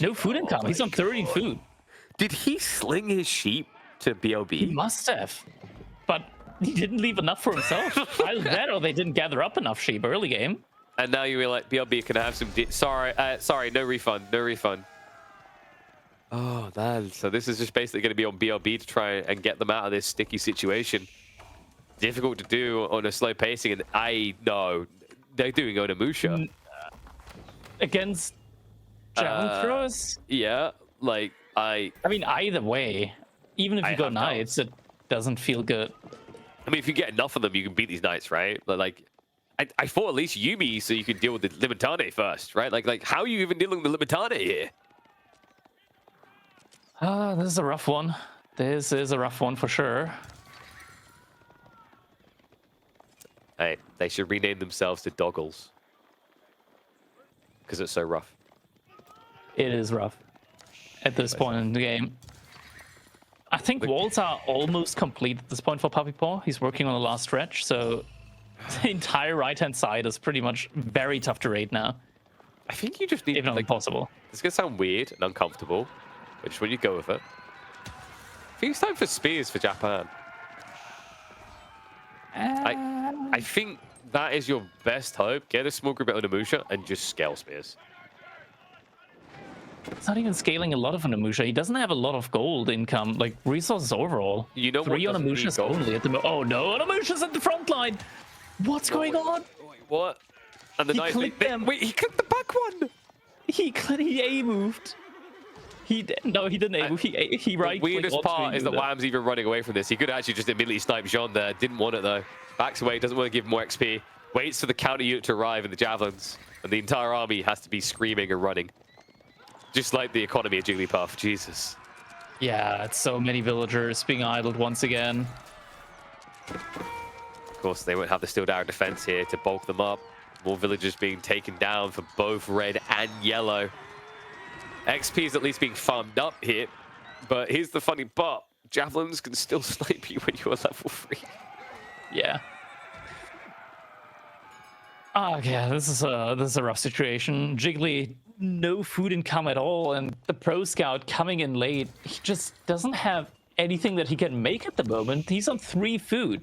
No food income. He's on 30 food. Did he sling his sheep to BLB? He must have. But he didn't leave enough for himself. Either that or they didn't gather up enough sheep early game. And now you're like, BLB can have some... Sorry, no refund. No refund. Oh, man. So this is just basically going to be on BLB to try and get them out of this sticky situation. Difficult to do on a slow pacing, and I know they're doing Onimusha. Against Javelin throwers? Yeah, like, I mean, either way, even if you go Knights, it doesn't feel good. I mean, if you get enough of them, you can beat these Knights, right? But, like, I thought at least Yumi so you could deal with the Limitane first, right? Like how are you even dealing with the Limitane here? This is a rough one. This is a rough one for sure. Hey, they should rename themselves to Doggles. Because it's so rough. It is rough at this point in the game. I think walls are almost complete at this point for Puppy Paw. He's working on the last stretch, so the entire right-hand side is pretty much very tough to raid now. I think you just need... Even like, impossible. It's going to sound weird and uncomfortable, but just when you go with it. I think it's time for spears for Japan. I think that is your best hope. Get a small group at Onimusha and just scale spears. It's not even scaling a lot of Onimusha. He doesn't have a lot of gold income, like resources overall. You know 3 Onimushas only at the moment. Oh no, Onimusha's at the front line. What's going on? Wait, what? And the knife. Wait, he clicked the back one. He A moved. No, he didn't A move. He right. The weirdest part is that Wham's even running away from this. He could actually just immediately snipe Jean there. Didn't want it though. Backs away. Doesn't want to give more XP. Waits for the counter unit to arrive in the javelins, and the entire army has to be screaming and running. Just like the economy of Jigglypuff. Jesus. Yeah, it's so many villagers being idled once again. Of course, they won't have the Steel Dagger defense here to bulk them up. More villagers being taken down for both red and yellow. XP is at least being farmed up here. But here's the funny part. Javelins can still snipe you when you're level 3. Yeah. Oh, yeah, this is a rough situation. Jiggly, no food income at all, and the Pro Scout coming in late. He just doesn't have anything that he can make at the moment. He's on 3 food.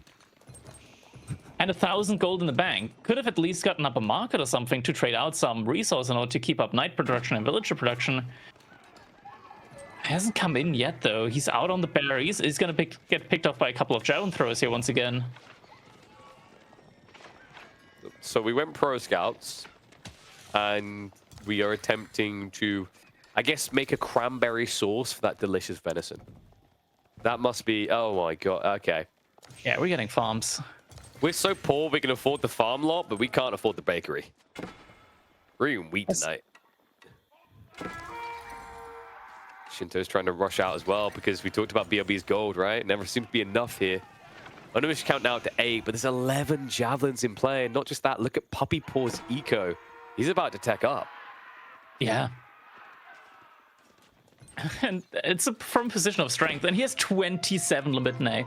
And 1,000 gold in the bank. Could have at least gotten up a market or something to trade out some resource in order to keep up knight production and villager production. Hasn't come in yet, though. He's out on the berries. He's going to get picked off by a couple of javelin throwers here once again. So we went Pro Scouts, and we are attempting to, I guess, make a cranberry sauce for that delicious venison. That must be... Oh, my God. Okay. Yeah, we're getting farms. We're so poor we can afford the farm lot, but we can't afford the bakery. We're eating wheat tonight. Shinto's trying to rush out as well because we talked about BLB's gold, right? Never seems to be enough here. I know we should count now to 8, but there's 11 javelins in play. And not just that, look at Puppy Paw's eco. He's about to tech up. Yeah. And it's from a position of strength. And he has 27 Limitne.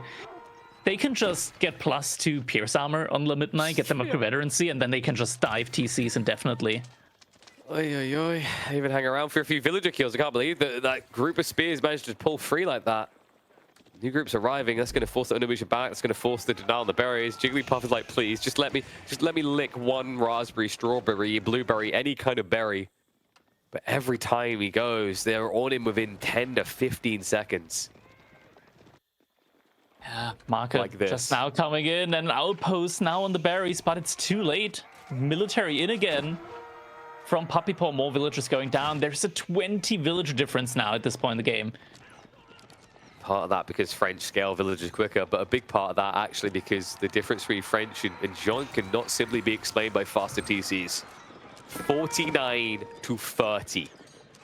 They can just get +2 Pierce Armor on Limitne, get them up to Veterancy, and then they can just dive TCs indefinitely. Oy, oy, oy. Even hang around for a few villager kills. I can't believe that that group of spears managed to pull free like that. New group's arriving. That's going to force the Onimusha back. That's going to force the denial on the berries. Jigglypuff is like, please, just let me lick one raspberry, strawberry, blueberry, any kind of berry. But every time he goes, they're on him within 10 to 15 seconds. Yeah, market like this. Just now coming in, and outpost now on the berries, but it's too late. Military in again. From Puppy Paw, more villagers going down. There's a 20 villager difference now at this point in the game. Part of that because French scale villagers quicker, but a big part of that actually because the difference between French and Jean cannot simply be explained by faster TCs. 49 to 30.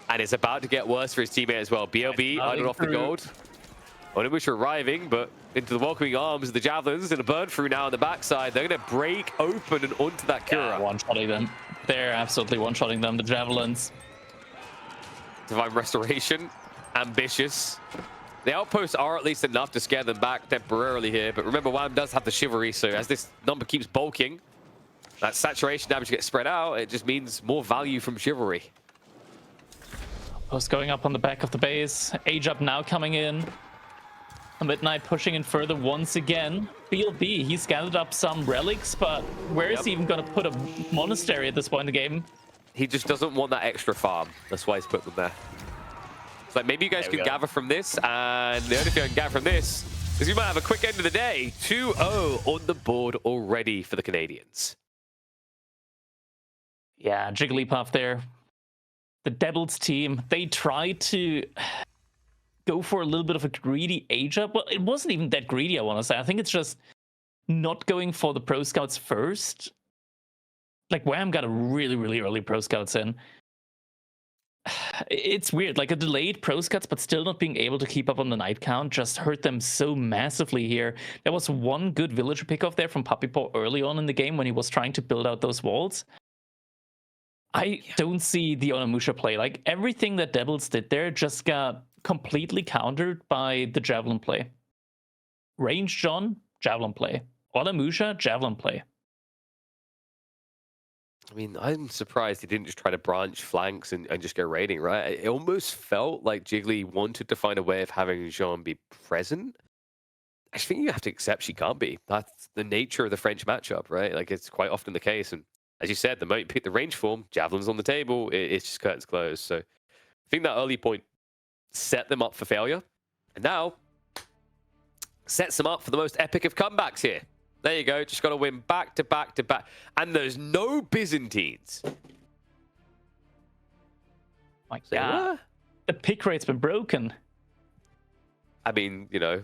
And it's about to get worse for his teammate as well. BLB idled off the gold. Onimusha arriving, but into the welcoming arms of the Javelins, and a burn through now on the backside. They're going to break open and onto that Kura. Yeah, one-shotting them. They're absolutely one-shotting them, the Javelins. Divine Restoration, ambitious. The outposts are at least enough to scare them back temporarily here, but remember, Wham does have the Chivalry, so as this number keeps bulking, that saturation damage gets spread out, it just means more value from Chivalry. Post going up on the back of the base. Age Up now coming in. A Midnight pushing in further once again. BLB, he's gathered up some relics, but where is he even going to put a monastery at this point in the game? He just doesn't want that extra farm. That's why he's put them there. It's like, maybe you guys can gather from this, and the only thing I can gather from this is we might have a quick end of the day. 2-0 on the board already for the Canadians. Yeah, Jigglypuff there. The Devils team, they tried to go for a little bit of a greedy age up. Well, it wasn't even that greedy, I want to say. I think it's just not going for the Pro Scouts first. Like, Wham got a really, really early Pro Scouts in. It's weird, like a delayed Pro Scouts, but still not being able to keep up on the night count just hurt them so massively here. There was one good villager pickoff there from Puppy Paw early on in the game when he was trying to build out those walls. I don't see the Onimusha play. Like, everything that Devils did there just got completely countered by the Javelin play. Range John, Javelin play. Onimusha, Javelin play. I mean, I'm surprised he didn't just try to branch flanks and just go raiding, right? It almost felt like Jiggly wanted to find a way of having Jean be present. I think you have to accept she can't be. That's the nature of the French matchup, right? Like, it's quite often the case. And as you said, the moment you pick the range form, Javelin's on the table, it's just curtains closed. So I think that early point set them up for failure. And now sets them up for the most epic of comebacks here. There you go. Just got to win back to back to back. And there's no Byzantines. My God. The pick rate's been broken. I mean, you know,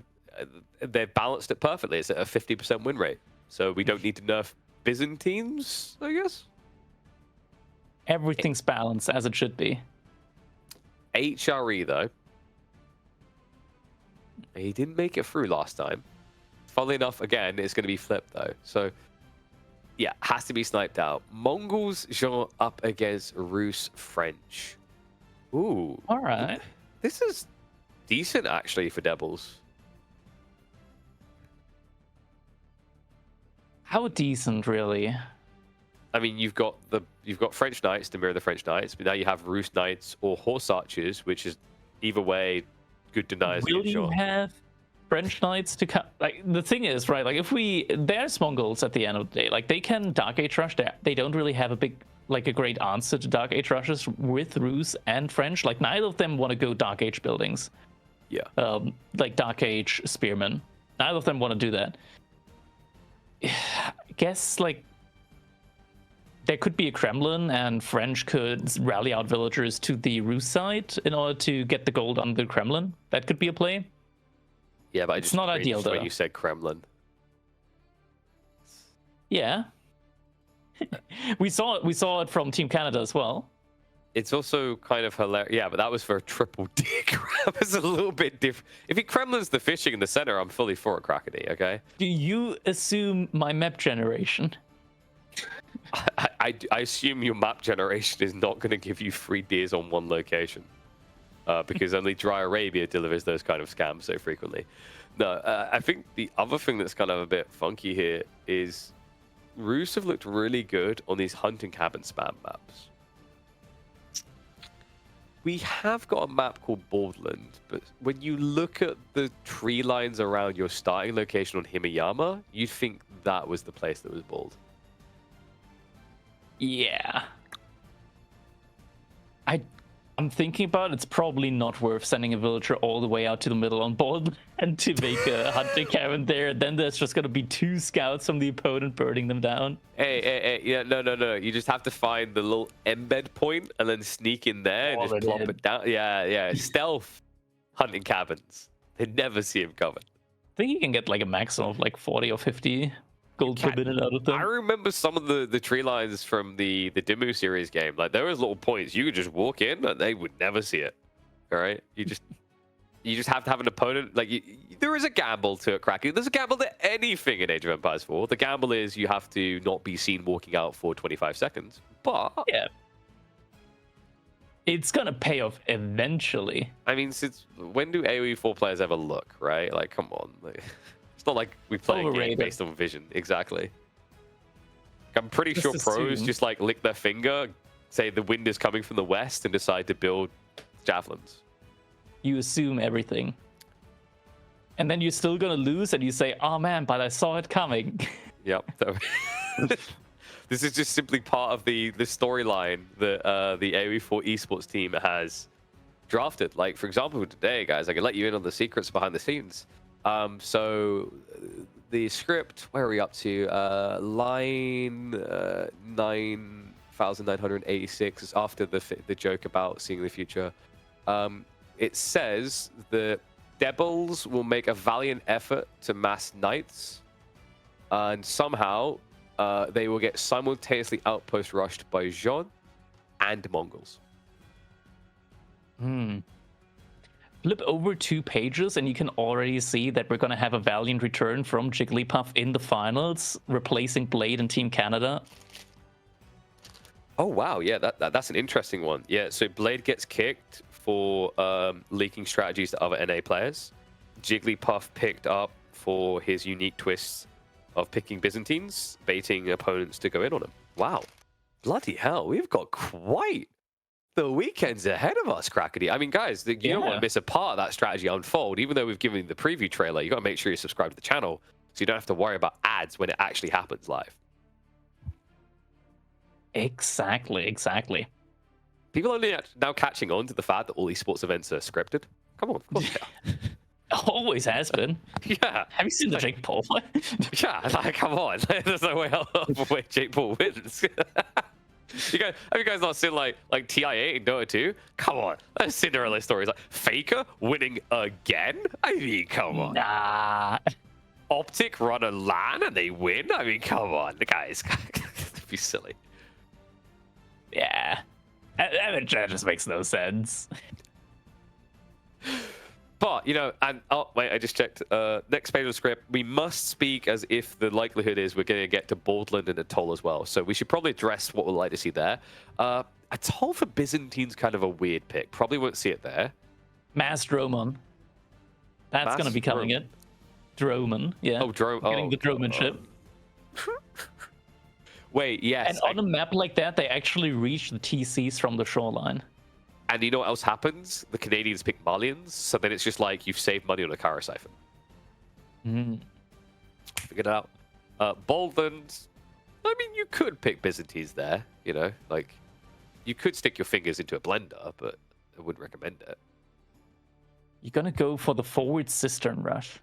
they've balanced it perfectly. It's at a 50% win rate. So we don't need to nerf Byzantines, I guess. Everything's balanced as it should be. HRE, though. He didn't make it through last time. Funnily enough, again, it's going to be flipped, though. So, yeah, has to be sniped out. Mongols, Jean, up against Rus, French. Ooh. All right. This is decent, actually, for Devils. How decent, really? I mean, you've got French Knights to mirror the French Knights, but now you have Rus Knights or Horse Archers, which is either way good deniers. Will you have French Knights to come? Like, the thing is, right? Like, there's Mongols at the end of the day. Like, they can Dark Age rush. They don't really have a great answer to Dark Age rushes with Rus and French. Like, neither of them want to go Dark Age buildings. Yeah. Like Dark Age Spearmen. Neither of them want to do that. I guess, like, there could be a Kremlin, and French could rally out villagers to the Rus side in order to get the gold on the Kremlin. That could be a play. Yeah, but it's not ideal, though. When you said Kremlin. Yeah. we saw it from Team Canada as well. It's also kind of hilarious. Yeah, but that was for a triple D grab. It's a little bit different. If Kremlin's the fishing in the center, I'm fully for a Krakeny, okay? Do you assume my map generation? I assume your map generation is not going to give you 3 deers on one location. Because only Dry Arabia delivers those kind of scams so frequently. No, I think the other thing that's kind of a bit funky here is Rus have looked really good on these hunting cabin spam maps. We have got a map called Baldland, but when you look at the tree lines around your starting location on Himeyama, you'd think that was the place that was bald. Yeah. I'm thinking about it. It's probably not worth sending a villager all the way out to the middle on Baldland and to make a hunting cabin there. Then there's just going to be 2 scouts from the opponent burning them down. Hey, yeah, no. You just have to find the little embed point and then sneak in there and just plop it down. Yeah. Stealth hunting cabins. They never see him coming. I think you can get like a maximum of like 40 or 50 gold per minute out of them. I remember some of the tree lines from the Dimmu series game. Like, there was little points you could just walk in and they would never see it. All right, you just You just have to have an opponent. Like, there is a gamble to it, Cracky. There's a gamble to anything in Age of Empires 4. The gamble is you have to not be seen walking out for 25 seconds. But yeah, it's gonna pay off eventually. I mean, since when do AoE 4 players ever look, right? Like, come on. Like, it's not like we play a game based on vision. Exactly. I'm pretty sure pros just like lick their finger, say the wind is coming from the west, and decide to build javelins. You assume everything. And then you're still gonna lose, and you say, oh man, but I saw it coming. Yep. This is just simply part of the storyline that the AoE 4 esports team has drafted. Like, for example, today, guys, I can let you in on the secrets behind the scenes. So the script, where are we up to? Line 9,986 is after the joke about seeing the future. It says the DEBILS will make a valiant effort to mass knights, and somehow they will get simultaneously outpost rushed by Jean and Mongols. Flip over 2 pages and you can already see that we're going to have a valiant return from Jigglypuff in the finals, replacing Blade and Team Canada. Oh, wow. Yeah, that's an interesting one. Yeah, so Blade gets kicked for leaking strategies to other NA players. Jigglypuff picked up for his unique twists of picking Byzantines, baiting opponents to go in on him. Wow. Bloody hell, we've got quite the weekends ahead of us, Crackety. I mean, guys, you don't want to miss a part of that strategy unfold. Even though we've given you the preview trailer, you got to make sure you subscribe to the channel so you don't have to worry about ads when it actually happens live. Exactly. People are only now catching on to the fact that all esports events are scripted. Come on, of course they are. Always has been. Yeah. Have you seen the Jake Paul fight? Yeah, like, come on. There's no way where Jake Paul wins. Have you guys not seen like TI8 and Dota 2? Come on. That's Cinderella stories. Like Faker winning again? I mean, come on. Nah. Optic run a LAN and they win? I mean, come on. The guys be silly. Yeah. That just makes no sense. But, you know, and oh, wait, I just checked. Next page of the script, we must speak as if the likelihood is we're going to get to Baldland and Atoll as well. So we should probably address what we'd like to see there. Atoll for Byzantine's kind of a weird pick. Probably won't see it there. Mass Dromon. That's going to be coming in. Dromon, yeah. Oh, getting the Dromon ship. Wait, yes. And on a map like that, they actually reach the TCs from the shoreline. And you know what else happens? The Canadians pick Malians, so then it's just like you've saved money on a Kara siphon. Figured it out. Baldland, I mean, you could pick Byzantines there, you know? Like, you could stick your fingers into a blender, but I wouldn't recommend it. You're gonna go for the forward cistern rush.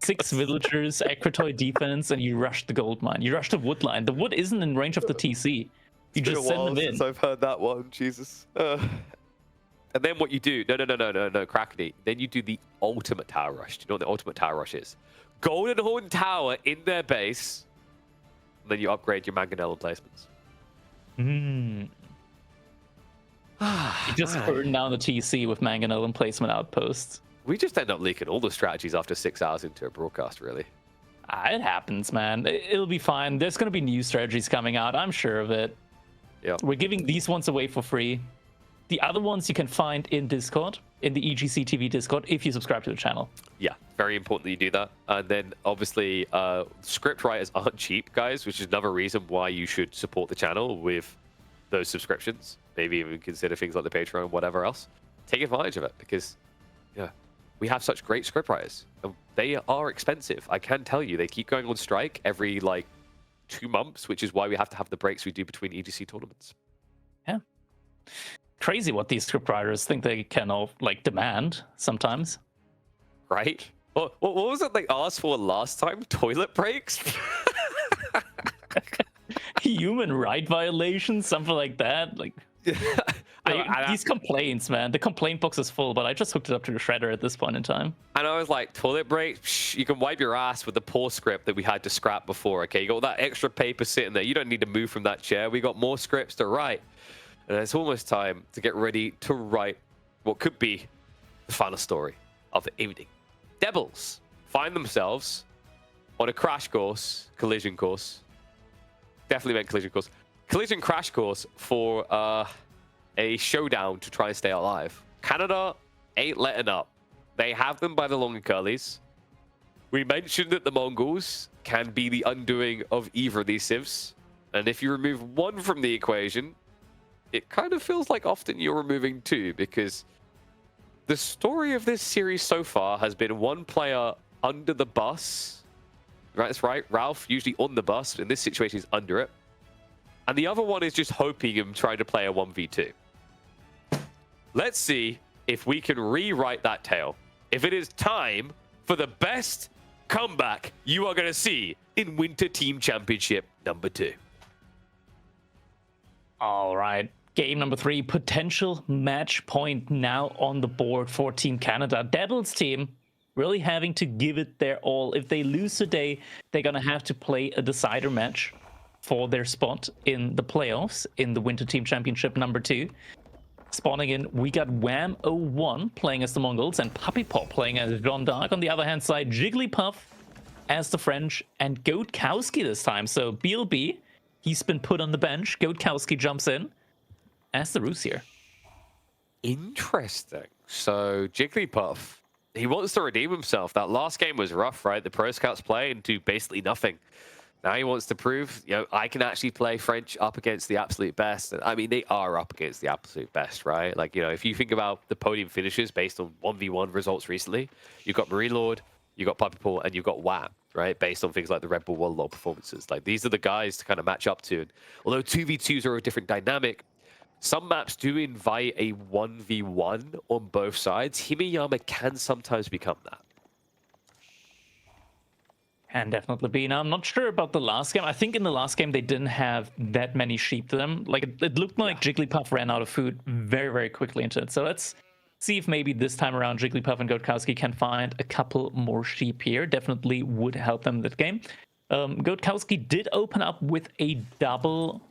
6 villagers, Akratoy defense, and you rush the gold mine. You rush the wood line. The wood isn't in range of the TC. You just send them in. Since I've heard that one, Jesus. And then what you do? No, Crackety. Then you do the ultimate tower rush. Do you know what the ultimate tower rush is? Golden Horn Tower in their base. And then you upgrade your Mangonel emplacements. You just burn down the TC with Mangonel emplacement outposts. We just end up leaking all the strategies after 6 hours into a broadcast, really. It happens, man. It'll be fine. There's going to be new strategies coming out. I'm sure of it. Yeah. We're giving these ones away for free. The other ones you can find in Discord, in the EGC TV Discord, if you subscribe to the channel. Yeah, very important that you do that. And then, obviously, script writers aren't cheap, guys, which is another reason why you should support the channel with those subscriptions. Maybe even consider things like the Patreon and whatever else. Take advantage of it because, yeah, we have such great script writers. They are expensive. I can tell you, they keep going on strike every, 2 months, which is why we have to have the breaks we do between EGC tournaments. Yeah. Crazy what these scriptwriters think they can all demand sometimes. Right? What was it they asked for last time? Toilet breaks? Human right violations, something like that. These complaints, man. The complaint box is full, but I just hooked it up to the shredder at this point in time. And I was like, toilet break? Psh, you can wipe your ass with the poor script that we had to scrap before, okay? You got that extra paper sitting there. You don't need to move from that chair. We got more scripts to write. And it's almost time to get ready to write what could be the final story of the evening. DEBILS find themselves on a crash course, collision course. Definitely meant collision course. Collision crash course for a showdown to try and stay alive. Canada ain't letting up. They have them by the long and curlies. We mentioned that the Mongols can be the undoing of either of these civs. And if you remove one from the equation, it kind of feels like often you're removing two, because the story of this series so far has been one player under the bus. Right, that's right. Ralph usually on the bus. In this situation, he's under it. And the other one is just hoping him trying to play a 1v2. Let's see if we can rewrite that tale. If it is time for the best comeback you are going to see in Winter Team Championship number 2. All right. Game number 3, potential match point now on the board for Team Canada. DEBILS team really having to give it their all. If they lose today, they're going to have to play a decider match for their spot in the playoffs in the Winter Team Championship number 2. Spawning in, we got Wham01 playing as the Mongols and Puppy Paw playing as Jean d'Arc. On the other hand side, Jigglypuff as the French and Goatkowski this time. So BLB, he's been put on the bench. Goatkowski jumps in as the Rus here. Interesting. So Jigglypuff, he wants to redeem himself. That last game was rough, right? The Pro Scouts play into basically nothing. Now he wants to prove, I can actually play French up against the absolute best. I mean, they are up against the absolute best, right? Like, if you think about the podium finishes based on 1v1 results recently, you've got Marine Lord, you've got Puppy Paw, and you've got Wham, right? Based on things like the Red Bull Warlord performances. Like, these are the guys to kind of match up to. And although 2v2s are a different dynamic, some maps do invite a 1v1 on both sides. Himeyama can sometimes become that. And definitely be. Now, I'm not sure about the last game. I think in the last game, they didn't have that many sheep to them. Like, it looked like Jigglypuff ran out of food very, very quickly into it. So let's see if maybe this time around Jigglypuff and Goatkowski can find a couple more sheep here. Definitely would help them in that game. Goatkowski did open up with a double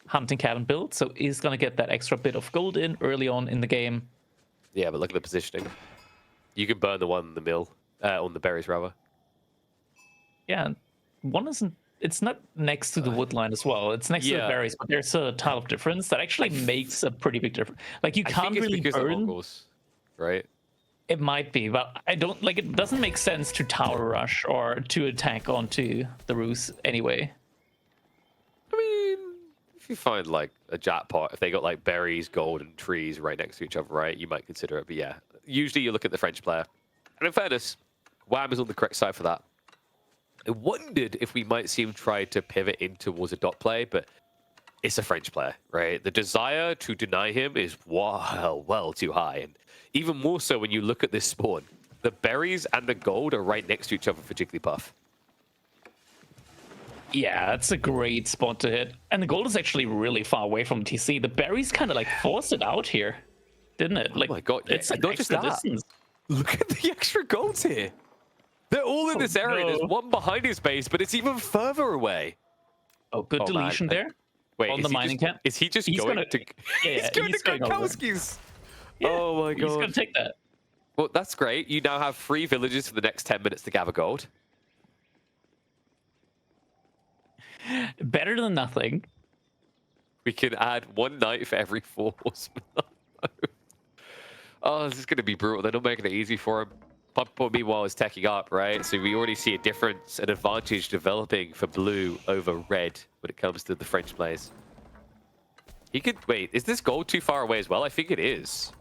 hunting cabin build, so is going to get that extra bit of gold in early on in the game. Yeah, but look at the positioning. You can burn the one in the mill, on the berries, rather. Yeah, one isn't. It's not next to the wood line as well. It's next to the berries, but there's a tile of difference that actually makes a pretty big difference. Like, you can't really burn. Of Mongols, right? It might be, but I don't like. It doesn't make sense to tower rush or to attack onto the Rus anyway. I mean, if you find like a jackpot, if they got like berries, gold, and trees right next to each other, right, you might consider it. But yeah, usually you look at the French player. And in fairness, Wham is on the correct side for that. I wondered if we might see him try to pivot in towards a dot play, but it's a French player, right? The desire to deny him is well too high. And even more so when you look at this spawn. The berries and the gold are right next to each other for Jigglypuff. Yeah, that's a great spot to hit. And the gold is actually really far away from TC. The berries kind of like forced it out here, didn't it? Like, oh my god, it's not just that. Distance. Look at the extra golds here. They're all in this area. No. There's one behind his base, but it's even further away. Oh, good deletion there. Wait, on the mining camp. Is he just going to... Yeah, he's going to Goatkowski's. Yeah, oh my god. He's going to take that. Well, that's great. You now have 3 villages for the next 10 minutes to gather gold. Better than nothing. We can add 1 knight for every 4 horsemen. Oh, this is going to be brutal. They're not making it easy for him. Puppy, meanwhile, is teching up, right? So we already see a difference, an advantage developing for blue over red when it comes to the French players. He could... Wait, is this gold too far away as well? I think it is.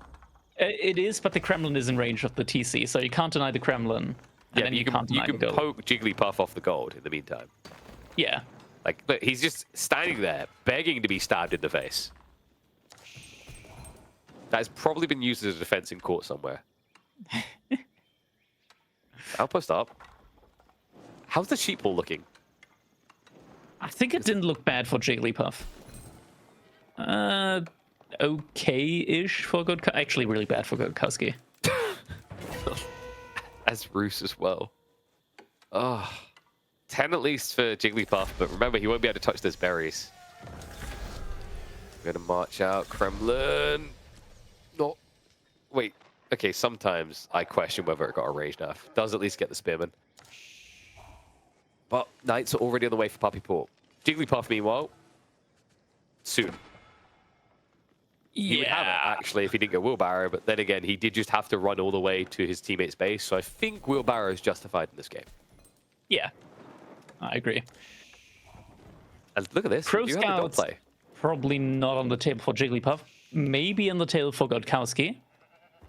It is, but the Kremlin is in range of the TC, so you can't deny the Kremlin. And then you can poke Jigglypuff off the gold in the meantime. Yeah. Like, look, he's just standing there, begging to be stabbed in the face. That's probably been used as a defense in court somewhere. Outpost up. How's the sheep ball looking? I think it didn't look bad for Jigglypuff. Okay-ish for Goatkowski. Actually, really bad for Goatkowski. As Rus as well. Oh, 10 at least for Jigglypuff, but remember, he won't be able to touch those berries. We're going to march out. Kremlin. Not Wait. Okay, sometimes I question whether it got a rage nerf. Does at least get the spearman. But knights are already on the way for Puppy Paw. Jigglypuff, meanwhile, soon. He would have it, actually, if he didn't go wheelbarrow, but then again, he did just have to run all the way to his teammate's base, so I think wheelbarrow is justified in this game. Yeah, I agree. And look at this, Pro you have the gold Scouts play. probably not on the table for Jigglypuff. Maybe on the table for Godkowski.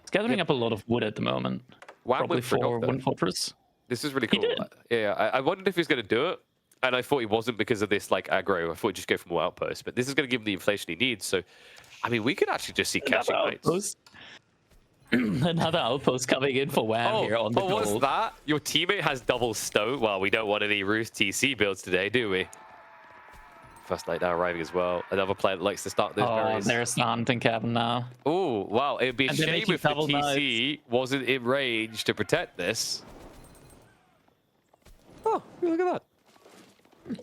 He's gathering up a lot of wood at the moment. Wow, Probably for Wooden Fortress. This is really cool. Yeah, I wondered if he was going to do it, and I thought he wasn't because of this like aggro. I thought he'd just go for more outposts, but this is going to give him the inflation he needs, so I mean, we could actually just see catching knights. Another outpost coming in for Wham here on the gold. What's that? Your teammate has double stone. Well, we don't want any Roost TC builds today, do we? First knight now arriving as well. Another player that likes to start those berries. There's the hunting cabin now. Oh, wow. It'd be a shame if the TC wasn't in range to protect this. Oh, look at that.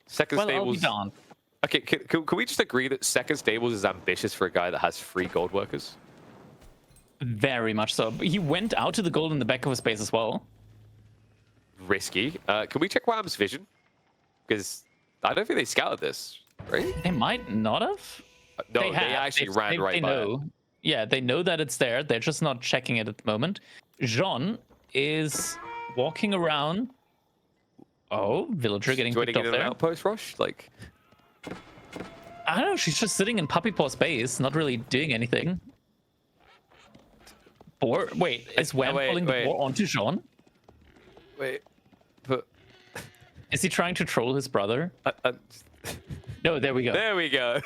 Second stables. Okay, can we just agree that second stables is ambitious for a guy that has 3 gold workers? Very much so. He went out to the gold in the back of his base as well. Risky. Can we check Wham's vision? Because I don't think they scouted this, right? They might not have. No, they actually ran right by it. Yeah, they know that it's there. They're just not checking it at the moment. Jean is walking around. Oh, villager getting picked up there. An outpost rush? Like, I don't know. She's just sitting in Puppy Paw's base, not really doing anything. Boar? Wait, is Wham pulling the boar onto Jean? Wait, but is he trying to troll his brother? No, there we go. There we go.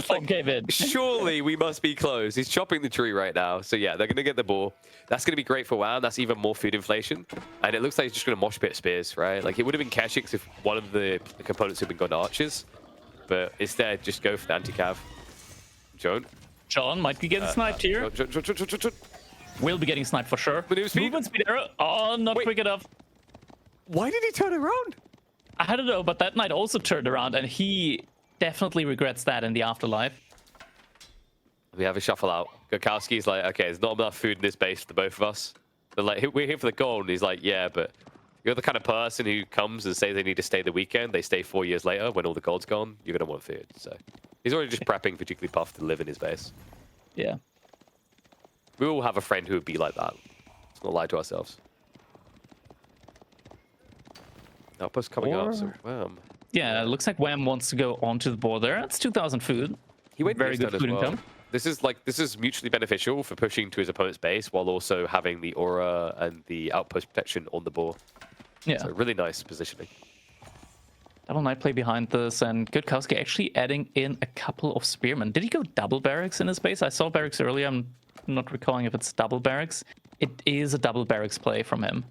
Like, okay, then. Surely we must be close. He's chopping the tree right now. So yeah, they're going to get the boar. That's going to be great for Wham. That's even more food inflation. And it looks like he's just going to mosh pit spears, right? Like, it would have been Keshix if one of the components had been gone archers. But instead, just go for the anti-cav. John might be getting sniped here. Will be getting sniped for sure. Movement speed error. Oh, not quick enough. Why did he turn around? I don't know, but that knight also turned around, and he definitely regrets that in the afterlife. We have a shuffle out. Godkowski's like, okay, there's not enough food in this base for the both of us. They're like, we're here for the gold. And he's like, yeah, but you're the kind of person who comes and says they need to stay the weekend. They stay 4 years later when all the gold's gone. You're going to want food. So he's already just prepping for Jigglypuff to live in his base. Yeah. We all have a friend who would be like that. Let's not lie to ourselves. Outpost coming up, so Wham. Yeah, it looks like Wham wants to go onto the board there. That's 2,000 food. He went very good food income. This is mutually beneficial for pushing to his opponent's base while also having the aura and the outpost protection on the board. Yeah. So really nice positioning. Double knight play behind this, and Godkowski actually adding in a couple of spearmen. Did he go double barracks in his base? I saw barracks earlier. I'm not recalling if it's double barracks. It is a double barracks play from him.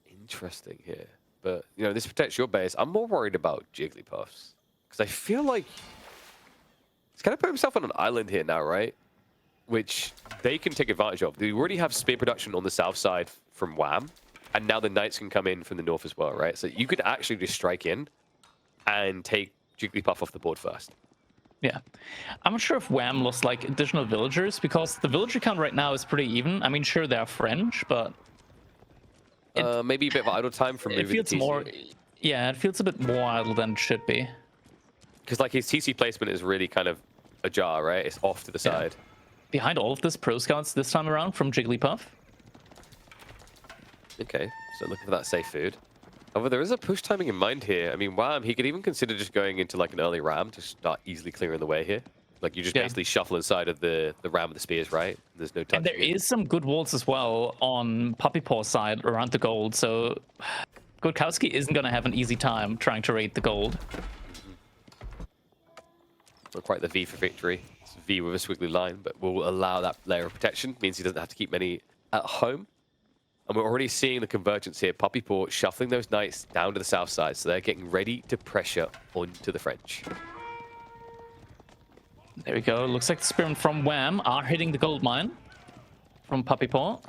Interesting here, but you know, this protects your base. I'm more worried about Jigglypuffs because I feel like he's kind of put himself on an island here now, right? Which they can take advantage of. They already have spear production on the south side from Wham, and now the knights can come in from the north as well, right? So you could actually just strike in and take Jigglypuff off the board first. Yeah, I'm not sure if Wham lost like additional villagers because the villager count right now is pretty even. I mean, sure, they're French, but maybe a bit of idle time from moving feels TC. more. Yeah, it feels a bit more idle than it should be. Because like his TC placement is really kind of ajar, right? It's off to the side. Behind all of this, Pro Scouts this time around from Jigglypuff. Okay, so looking for that safe food. However, there is a push timing in mind here. I mean, Wham, he could even consider just going into like an early ram to start easily clearing the way here. Like you just basically shuffle inside of the ram of the spears, right? There's no touch. And there is some good walls as well on Puppy Paw's side around the gold, so Godkowski isn't going to have an easy time trying to raid the gold. Not quite the V for victory. It's V with a squiggly line, but will allow that layer of protection. Means he doesn't have to keep many at home. And we're already seeing the convergence here. Puppy Paw shuffling those knights down to the south side, so they're getting ready to pressure onto the French. There we go. Looks like the spearmen from Wham are hitting the gold mine from Puppy Paw.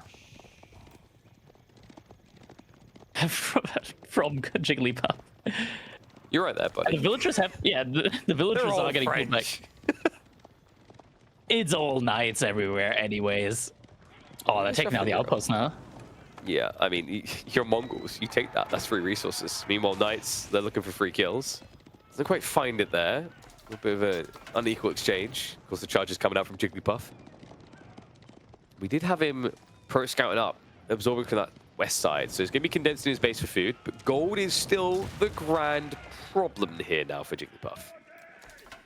from Jigglypuff. You're right there, buddy. The villagers have, yeah, the villagers They're all are getting pulled back. French. It's all knights everywhere, anyways. Oh, they're taking out the outpost now. Yeah, I mean, you're Mongols. You take that. That's free resources. Meanwhile, knights, they're looking for free kills. Doesn't quite find it there. A little bit of an unequal exchange. Of course, the charge is coming out from Jigglypuff. We did have him scouting up, absorbing from that west side. So he's going to be condensing his base for food. But gold is still the grand problem here now for Jigglypuff.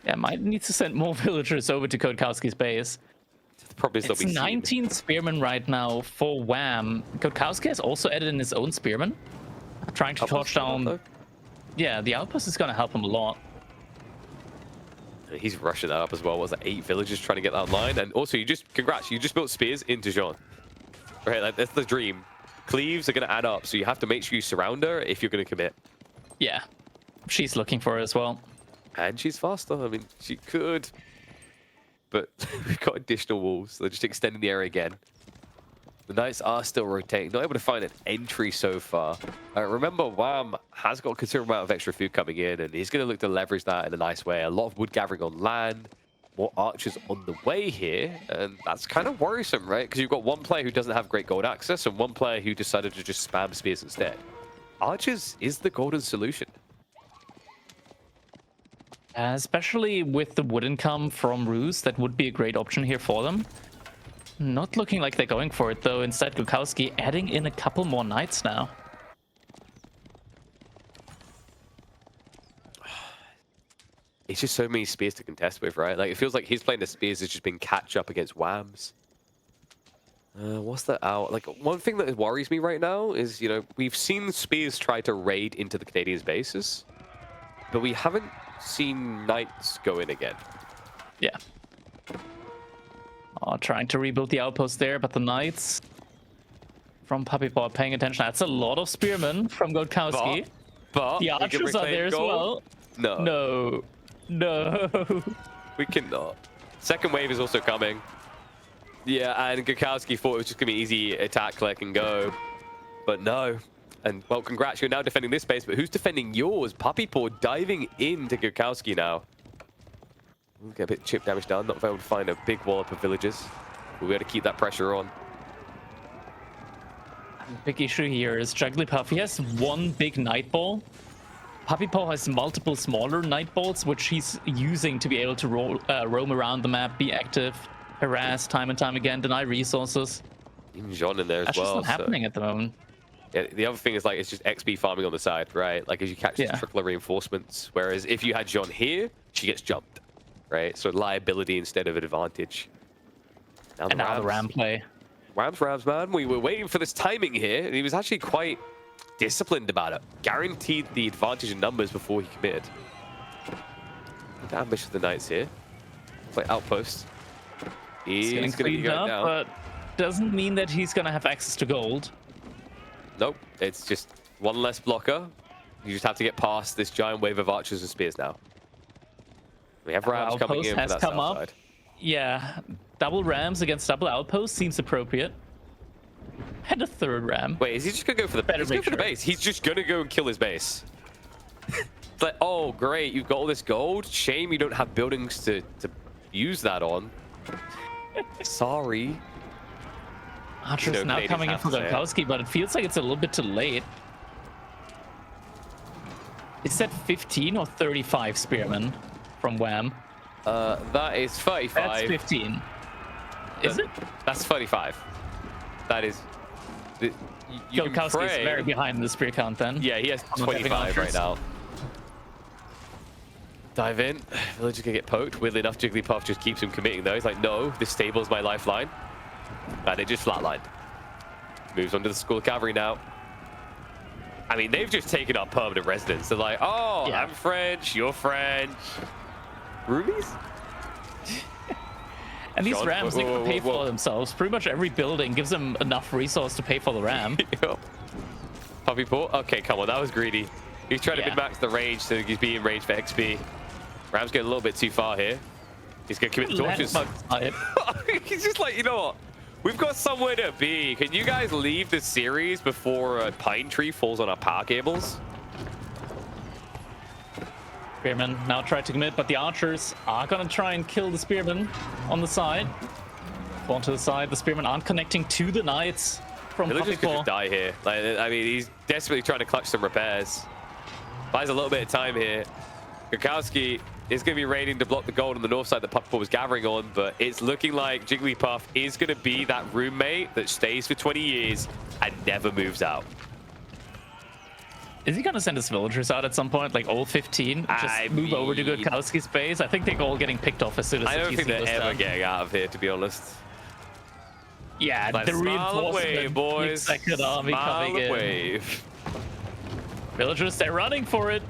Yeah, might need to send more villagers over to Kotkowski's base. The problem is It's 19 spearmen right now for Wham. Kotkowski has also added in his own spearmen. Trying to torch down. Yeah, the outpost is going to help him a lot. He's rushing that up as well. Was that 8 villagers trying to get that online? And also, congrats, you just built spears into Jean. Right, like, that's the dream. Cleaves are going to add up, so you have to make sure you surround her if you're going to commit. Yeah, she's looking for it as well. And she's faster. I mean, she could. But we've got additional walls. So they're just extending the area again. The knights are still rotating. Not able to find an entry so far. Remember, Wham has got a considerable amount of extra food coming in, and he's going to look to leverage that in a nice way. A lot of wood gathering on land. More archers on the way here. And that's kind of worrisome, right? Because you've got one player who doesn't have great gold access and one player who decided to just spam spears instead. Archers is the golden solution. Especially with the wood income from Ruse, that would be a great option here for them. Not looking like they're going for it, though. Instead, Kotkowski adding in a couple more knights now. It's just so many spears to contest with, right? Like, it feels like his playing the spears has just been catch up against Wham's. What's that out? Like, one thing that worries me right now is, you know, we've seen spears try to raid into the Canadians' bases, but we haven't seen knights go in again. Yeah. Oh, trying to rebuild the outpost there, but the knights from Puppy Paw paying attention. That's a lot of spearmen from Kotkowski. But the archers are there as well. No. No. No. We cannot. Second wave is also coming. Yeah, and Kotkowski thought it was just going to be easy attack, click, and go. But no. And, well, congrats, you're now defending this base, but who's defending yours? Puppy Paw diving into Kotkowski now. We'll get a bit of chip damage down, not able to find a big wallop of villagers. We'll be able to keep that pressure on. Big issue here is Jigglypuff. He has one big night ball. Puppy Paw has multiple smaller night balls, which he's using to be able to roam around the map, be active, harass time and time again, deny resources. Even Jean in there as well. That's just not happening at the moment. Yeah, the other thing is, like, it's just XP farming on the side, right? Like, as you catch the trickler reinforcements. Whereas if you had Jean here, she gets jumped, right? So liability instead of an advantage. Now the Ram play. Rams, man. We were waiting for this timing here, and he was actually quite disciplined about it. Guaranteed the advantage in numbers before he committed. Ambush for the knights here. Play outpost. He's going to be going down. But doesn't mean that he's going to have access to gold. Nope, it's just one less blocker. You just have to get past this giant wave of archers and spears now. We have rams coming in for that south side. Yeah, double rams against double outpost seems appropriate. And a third ram. Wait, is he just gonna go for the base? He's going for the base. He's just gonna go and kill his base. It's like, oh great, you've got all this gold. Shame you don't have buildings to use that on. Sorry. Archer's now coming in for Kotkowski, but it feels like it's a little bit too late. Is that 15 or 35 spearmen from Wham? That is 35. That's 15. Is it? That's 35. That is... Kotkowski is very behind in the spear count then. Yeah, he has 25 right now. Dive in. Villager's gonna get poked. Weirdly enough, Jigglypuff just keeps him committing though. He's like, no, this stable's my lifeline. And it just flatlined. Moves on to the School of Cavalry now. I mean, they've just taken up permanent residence. They're like, oh, yeah. I'm French, you're French. Rubies? And these rams, they can pay for themselves. Pretty much every building gives them enough resource to pay for the ram. Puppy Paw? Okay, come on, that was greedy. He's trying to min-max the range so he's being in range for XP. Ram's getting a little bit too far here. He's going to commit the torches. He's just like, you know what? We've got somewhere to be. Can you guys leave the series before a pine tree falls on our power cables? Spearman now tried to commit, but the archers are gonna try and kill the Spearman on the side. Fall to the side. The Spearmen aren't connecting to the knights from Villagers could Puppy just die here. Like, I mean, he's desperately trying to clutch some repairs. Buys a little bit of time here. Gurkowski is going to be raiding to block the gold on the north side that Puppy was gathering on, but it's looking like Jigglypuff is going to be that roommate that stays for 20 years and never moves out. Is he gonna send his villagers out at some point, like all 15? Just move over to Gurkowski's base? I think they're all getting picked off as soon as I don't think they're ever down. getting out of here, to be honest. Yeah, Like, the smile away, reinforcement, boys. the second army Smile coming in. wave. Villagers, they're running for it.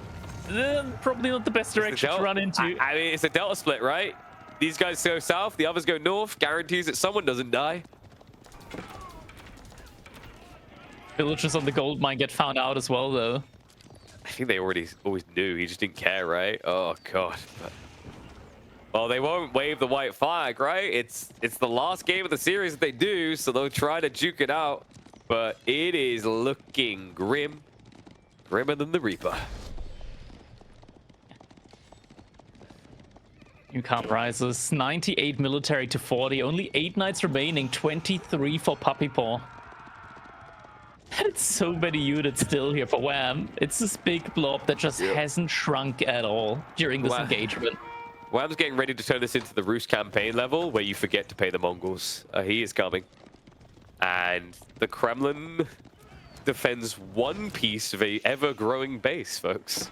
Probably not the best direction to run into. I mean, it's a delta split, right? These guys go south, the others go north. Guarantees that someone doesn't die. Villagers on the gold might get found out as well, though. I think they always knew. He just didn't care, right? Oh god. Well, they won't wave the white flag, right? It's the last game of the series that they do, so they'll try to juke it out. But it is looking grim. Grimmer than the Reaper. New count rises. 98 military to 40. Only 8 knights remaining. 23 for Puppy Paw. It's so many units still here for Wham. It's this big blob that just hasn't shrunk at all during this engagement. Wham's getting ready to turn this into the Roost campaign level where you forget to pay the Mongols. He is coming. And the Kremlin defends one piece of a ever-growing base, folks,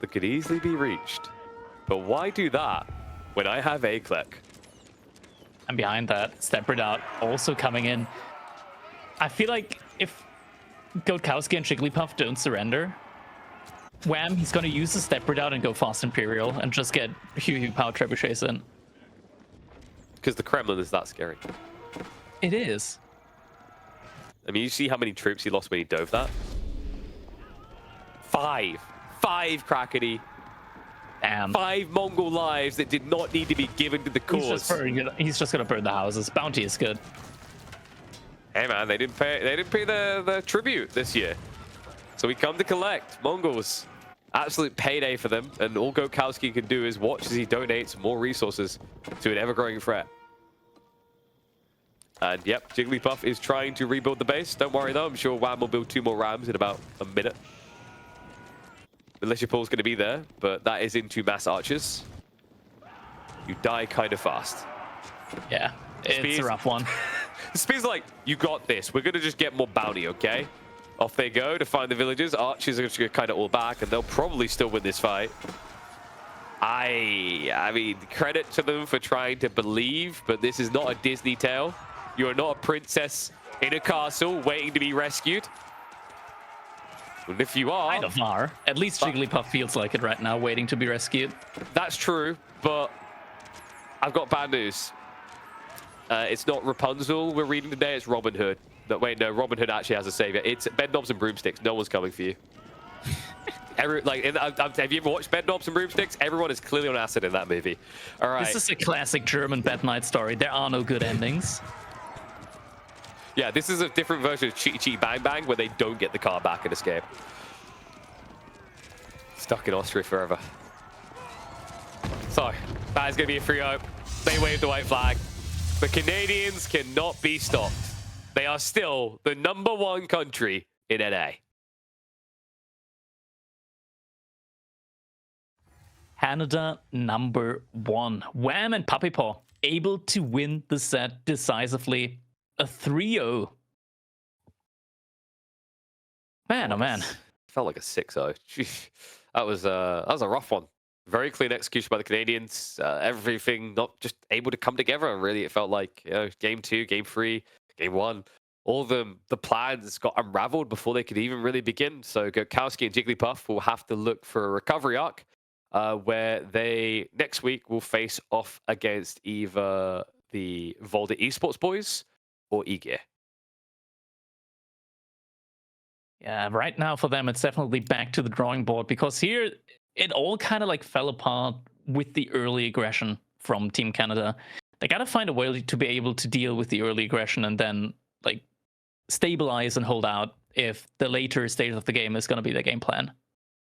that could easily be reached. But why do that when I have A-Click? And behind that, Step Redoubt also coming in. I feel like if Gurkowski and Jigglypuff don't surrender, Wham, he's going to use the Step Redoubt and go Fast Imperial and just get Hugh Power Trebuchets in. Because the Kremlin is that scary. It is. I mean, you see how many troops he lost when he dove that? 5. 5 Crackety. Damn. 5 Mongol lives that did not need to be given to the cause. He's just gonna burn the houses. Bounty is good. Hey man, they didn't pay the tribute this year. So we come to collect. Mongols. Absolute payday for them. And all Gurkowski can do is watch as he donates more resources to an ever-growing threat. And yep, Jigglypuff is trying to rebuild the base. Don't worry though, I'm sure Wham will build 2 more rams in about a minute. Militia Pool's going to be there, but that is into mass archers. You die kind of fast. Yeah, it's a rough one. Spear's like, you got this. We're going to just get more bounty, okay? Off they go to find the villagers. Archers are just going to kind of all back, and they'll probably still win this fight. I mean, credit to them for trying to believe, but this is not a Disney tale. You are not a princess in a castle waiting to be rescued. And if you are... Kind of are. At least Jigglypuff feels like it right now, waiting to be rescued. That's true, but I've got bad news. It's not Rapunzel we're reading today, it's Robin Hood. No, wait, no, Robin Hood actually has a savior. It's Bedknobs and Broomsticks. No one's coming for you. Have you ever watched Bedknobs and Broomsticks? Everyone is clearly on acid in that movie. All right. This is a classic German Bad Night story. There are no good endings. Yeah, this is a different version of Chitty Chitty Bang Bang where they don't get the car back and escape. Stuck in Austria forever. So, that is going to be a 3-0. They wave the white flag. The Canadians cannot be stopped. They are still the #1 country in NA. Canada #1. Wham and Puppy Paw able to win the set decisively. A 3-0. Man, oh man. Felt like a 6-0. That was a rough one. Very clean execution by the Canadians. Everything not just able to come together. Really, it felt like game 2, game 3, game 1. All the plans got unraveled before they could even really begin. So Gurkowski and Jigglypuff will have to look for a recovery arc where they next week will face off against either the Volta Esports boys or E-Gear. Yeah, right now for them, it's definitely back to the drawing board because here it all kind of like fell apart with the early aggression from Team Canada. They got to find a way to be able to deal with the early aggression and then like stabilize and hold out if the later stage of the game is going to be the game plan.